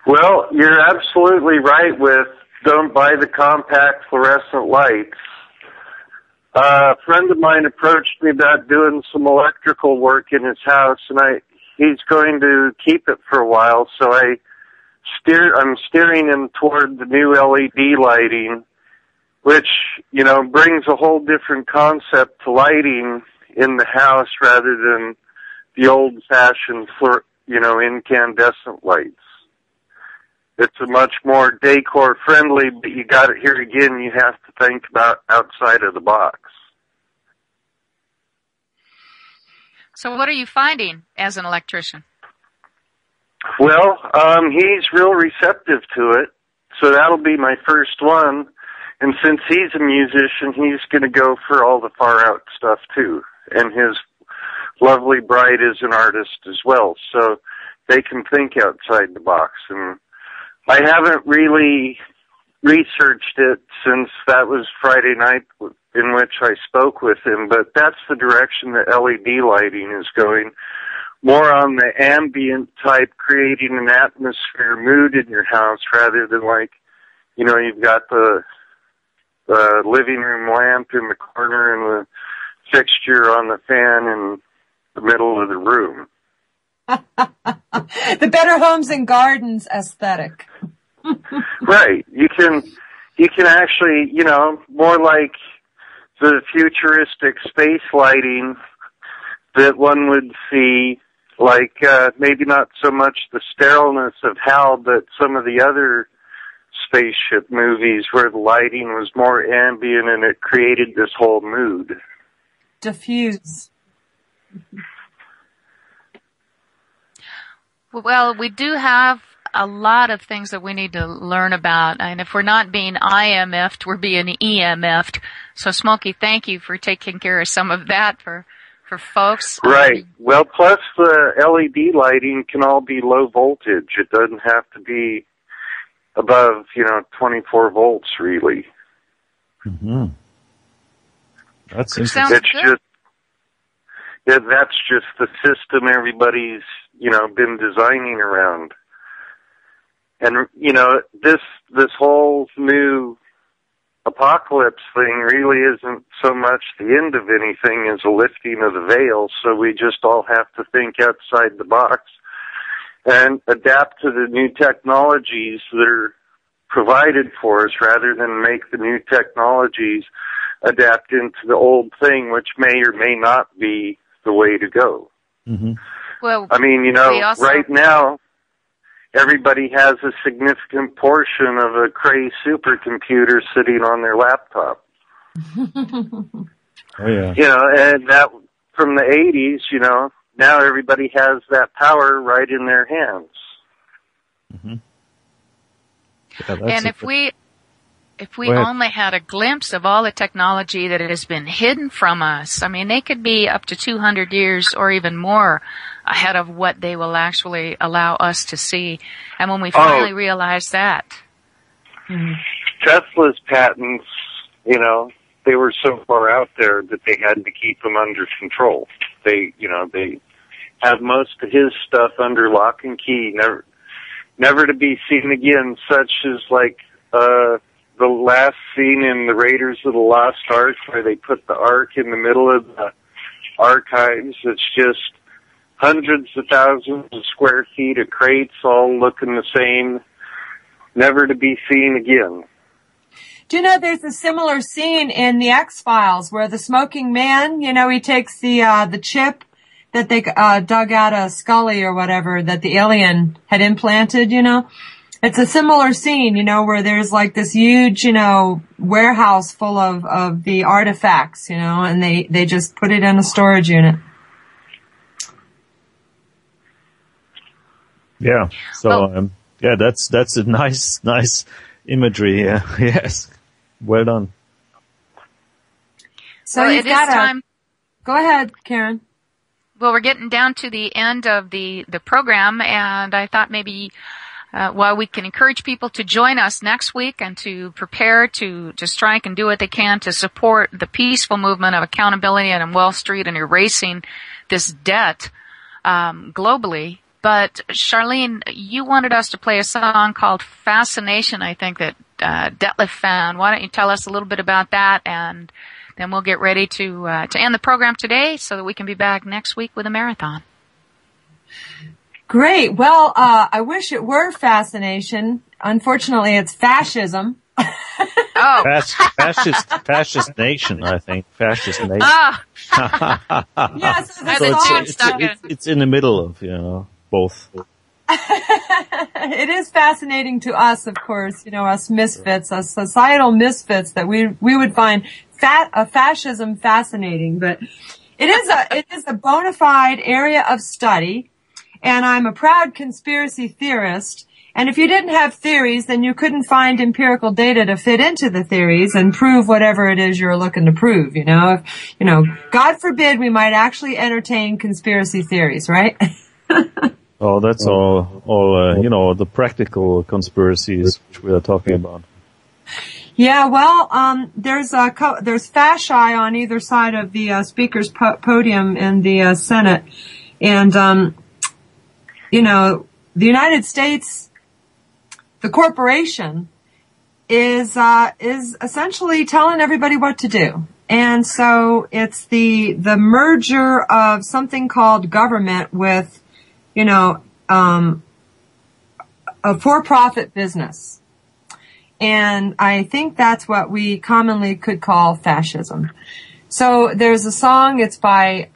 Well, you're absolutely right with don't buy the compact fluorescent lights. A friend of mine approached me about doing some electrical work in his house, and he's going to keep it for a while, so I'm steering him toward the new LED lighting, which, you know, brings a whole different concept to lighting in the house rather than the old-fashioned, incandescent lights. It's a much more decor-friendly, but you got it here again, you have to think about outside of the box. So what are you finding as an electrician? Well, he's real receptive to it, so that'll be my first one. And since he's a musician, he's going to go for all the far-out stuff, too. And his lovely bride is an artist as well, so they can think outside the box. And I haven't really researched it since that was Friday night in which I spoke with him, but that's the direction that LED lighting is going. More on the ambient type, creating an atmosphere mood in your house rather than like, you know, you've got the living room lamp in the corner and the fixture on the fan in the middle of the room. The Better Homes and Gardens aesthetic. Right. You can actually, you know, more like the futuristic space lighting that one would see, like maybe not so much the sterileness of HAL, but some of the other spaceship movies where the lighting was more ambient and it created this whole mood. Diffuse. Well, we do have a lot of things that we need to learn about, and if we're not being IMF'd, we're being EMF'd. So, Smokey, thank you for taking care of some of that for folks. Right. Well, plus the LED lighting can all be low voltage. It doesn't have to be above, 24 volts, really. Mm-hmm. That's interesting. Sounds good. That's just the system everybody's, been designing around. And, this whole new apocalypse thing really isn't so much the end of anything as a lifting of the veil, so we just all have to think outside the box and adapt to the new technologies that are provided for us rather than make the new technologies adapt into the old thing, which may or may not be the way to go. Mm-hmm. Well, I mean, right now, everybody has a significant portion of a Cray supercomputer sitting on their laptop. Oh, yeah. And that from the 80s, now everybody has that power right in their hands. Mm-hmm. Yeah, and if we only had a glimpse of all the technology that has been hidden from us, I mean, they could be up to 200 years or even more ahead of what they will actually allow us to see. And when we finally realize that. Tesla's patents, they were so far out there that they had to keep them under control. They have most of his stuff under lock and key, never to be seen again, such as like, the last scene in the Raiders of the Lost Ark where they put the Ark in the middle of the archives. It's just hundreds of thousands of square feet of crates all looking the same, never to be seen again. Do you know there's a similar scene in the X-Files where the smoking man, he takes the chip that they dug out of Scully or whatever that the alien had implanted, It's a similar scene, where there's like this huge, warehouse full of the artifacts, and they just put it in a storage unit. Yeah. So, that's a nice imagery. Yeah. Yes. Well done. So it is time. Go ahead, Karen. Well, we're getting down to the end of the program, and I thought maybe, while we can encourage people to join us next week and to prepare to strike and do what they can to support the peaceful movement of accountability and Wall Street and erasing this debt globally, But Sharlene, you wanted us to play a song called Fascination, I think, that Detlev found. Why don't you tell us a little bit about that, and then we'll get ready to end the program today so that we can be back next week with a marathon. Great. Well, I wish it were fascination. Unfortunately, it's fascism. Oh. Fascist nation, I think. Fascist nation. Ah. Yeah, so it's in the middle of, both. It is fascinating to us, of course, us misfits, us societal misfits, that we would find fascism fascinating. But it is a bona fide area of study, and I'm a proud conspiracy theorist. And if you didn't have theories, then you couldn't find empirical data to fit into the theories and prove whatever it is you're looking to prove. God forbid we might actually entertain conspiracy theories, right? Oh, that's all, the practical conspiracies which we are talking about. Yeah, well, there's fasci on either side of the speaker's podium in the Senate. And, the United States, the corporation is essentially telling everybody what to do. And so it's the merger of something called government with, a for-profit business. And I think that's what we commonly could call fascism. So there's a song, it's by,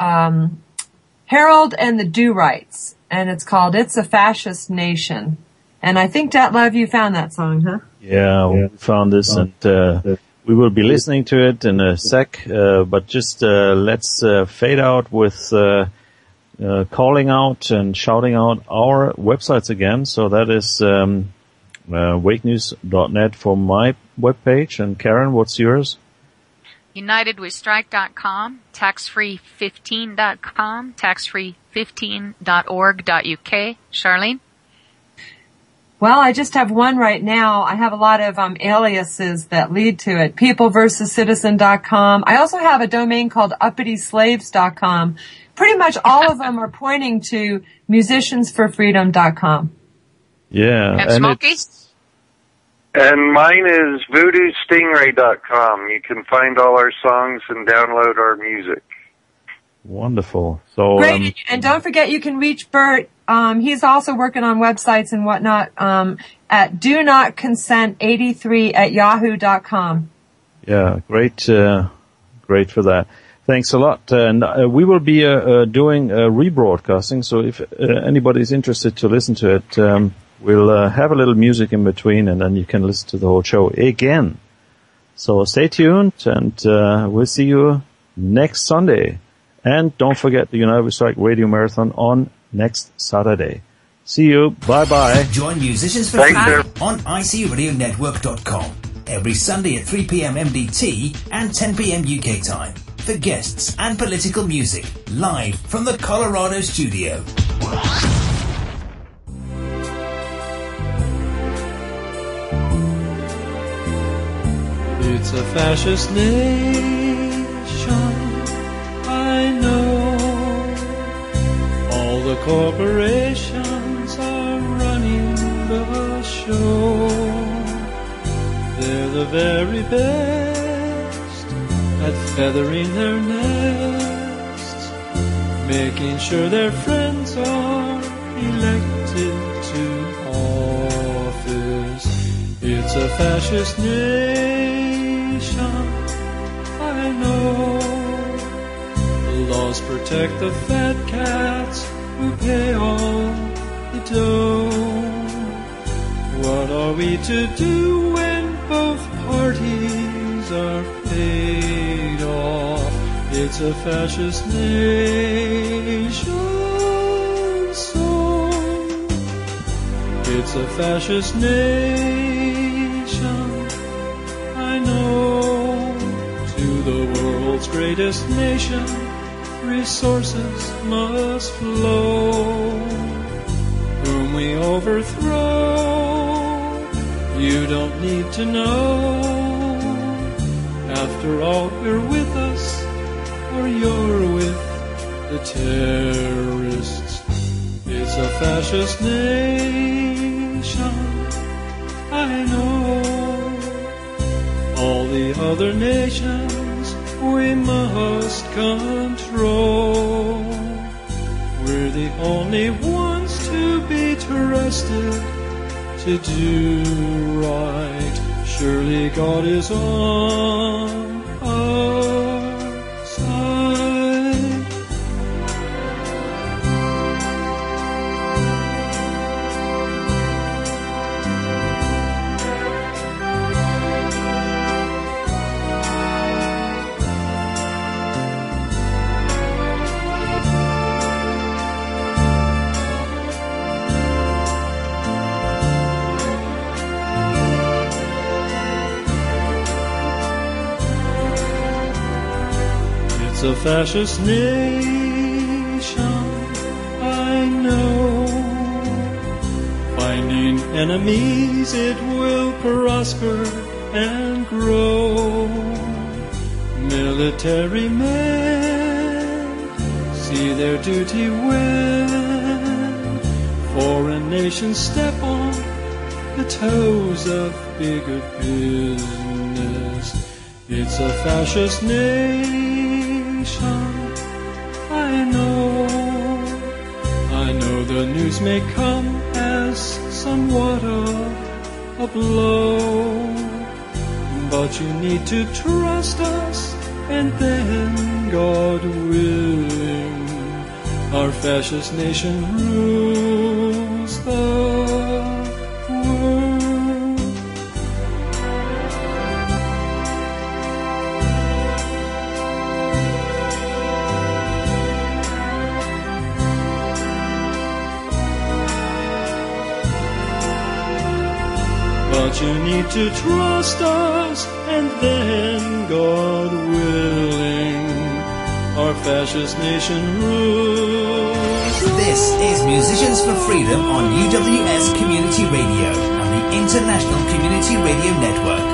Harold and the Do-Rights, and it's called It's a Fascist Nation. And I think, Detlev, you found that song, huh? Yeah, we found this, and we will be listening to it in a sec. But just let's fade out with calling out and shouting out our websites again. So that is wakenews.net for my webpage. And Karen, what's yours? UnitedWeStrike.com, taxfree15.com, taxfree15.org.uk. Charlene? Well, I just have one right now. I have a lot of aliases that lead to it. peopleversuscitizen.com. I also have a domain called uppity-slaves.com. Pretty much all of them are pointing to musiciansforfreedom.com. Yeah. And Smokey? And mine is voodoostingray.com. You can find all our songs and download our music. Wonderful. So great, and don't forget you can reach Burt. He's also working on websites and whatnot at donotconsent83@yahoo.com. Yeah, great for that. Thanks a lot. And we will be doing rebroadcasting. So if anybody's interested to listen to it, we'll have a little music in between, and then you can listen to the whole show again. So stay tuned, and we'll see you next Sunday. And don't forget the United We Strike Radio Marathon on next Saturday. See you. Bye-bye. Join Musicians for Freedom on ICRN-Radio.com every Sunday at 3 p.m. MDT and 10 p.m. UK time for guests and political music live from the Colorado studio. It's a fascist nation, I know. All the corporations are running the show. They're the very best at feathering their nests, making sure their friends are elected to office. It's a fascist nation, I know. The laws protect the fat cats who pay all the dough. What are we to do when both parties are paid off? It's a fascist nation song. It's a fascist nation, I know. To the world's greatest nation, resources must flow. Whom we overthrow, you don't need to know. After all, we're with us, or you're with the terrorists. It's a fascist nation, I know. All the other nations we must control. We're the only ones to be trusted to do right. Surely God is on our side. It's a fascist nation, I know. Finding enemies, it will prosper and grow. Military men see their duty when foreign nations step on the toes of bigger business. It's a fascist nation, I know the news may come as somewhat of a blow, but you need to trust us, and then, God willing, our fascist nation rules the world. But you need to trust us, and then, God willing, our fascist nation rules. This is Musicians for Freedom on UWS Community Radio and the International Community Radio Network.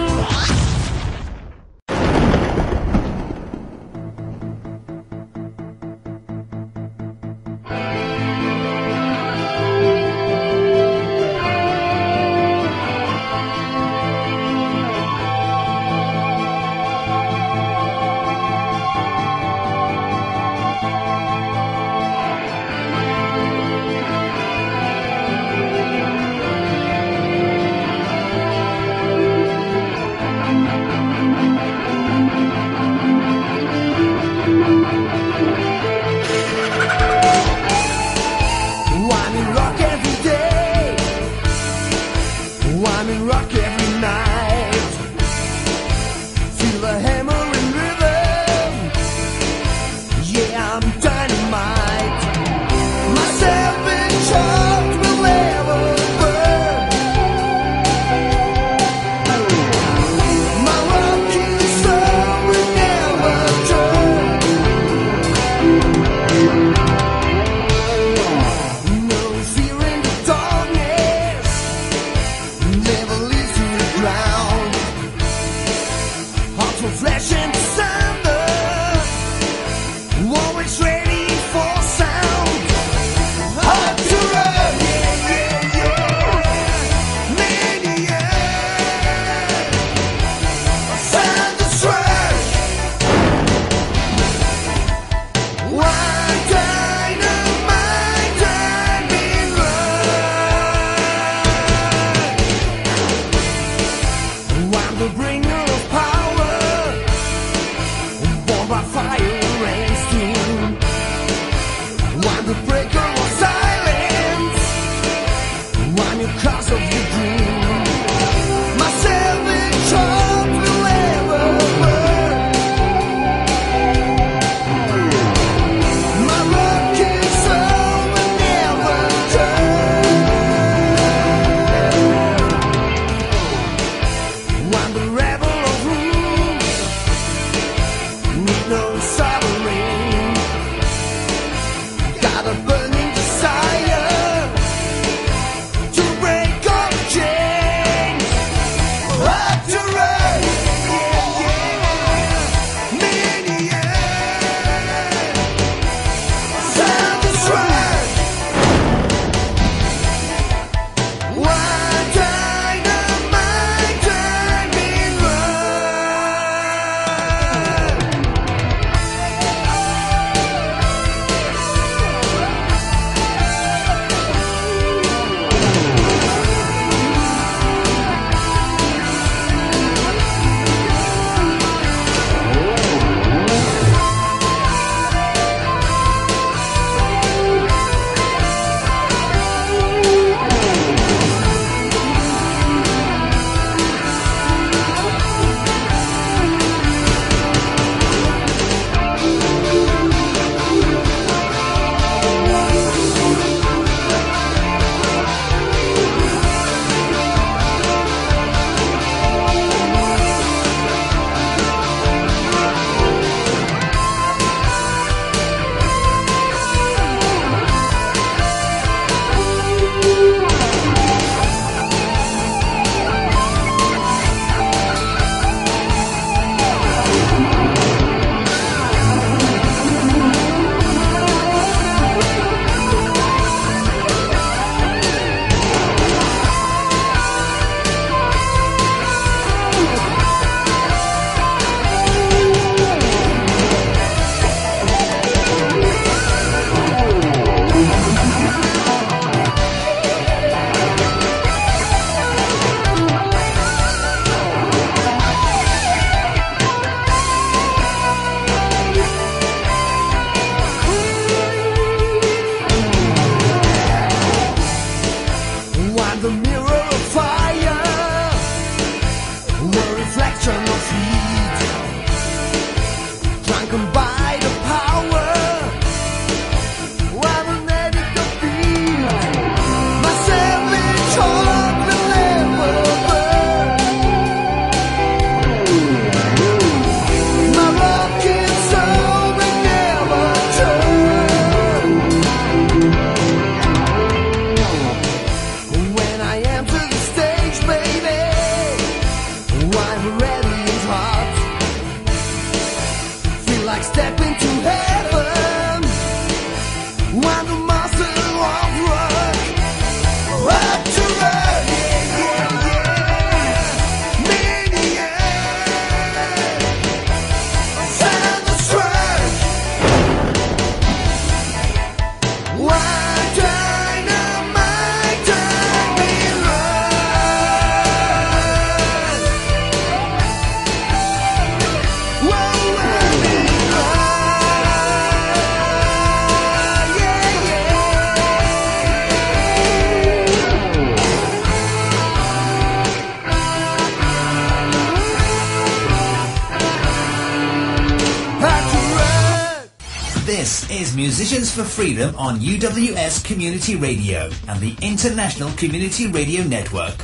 This is Musicians for Freedom on UWS Community Radio and the International Community Radio Network.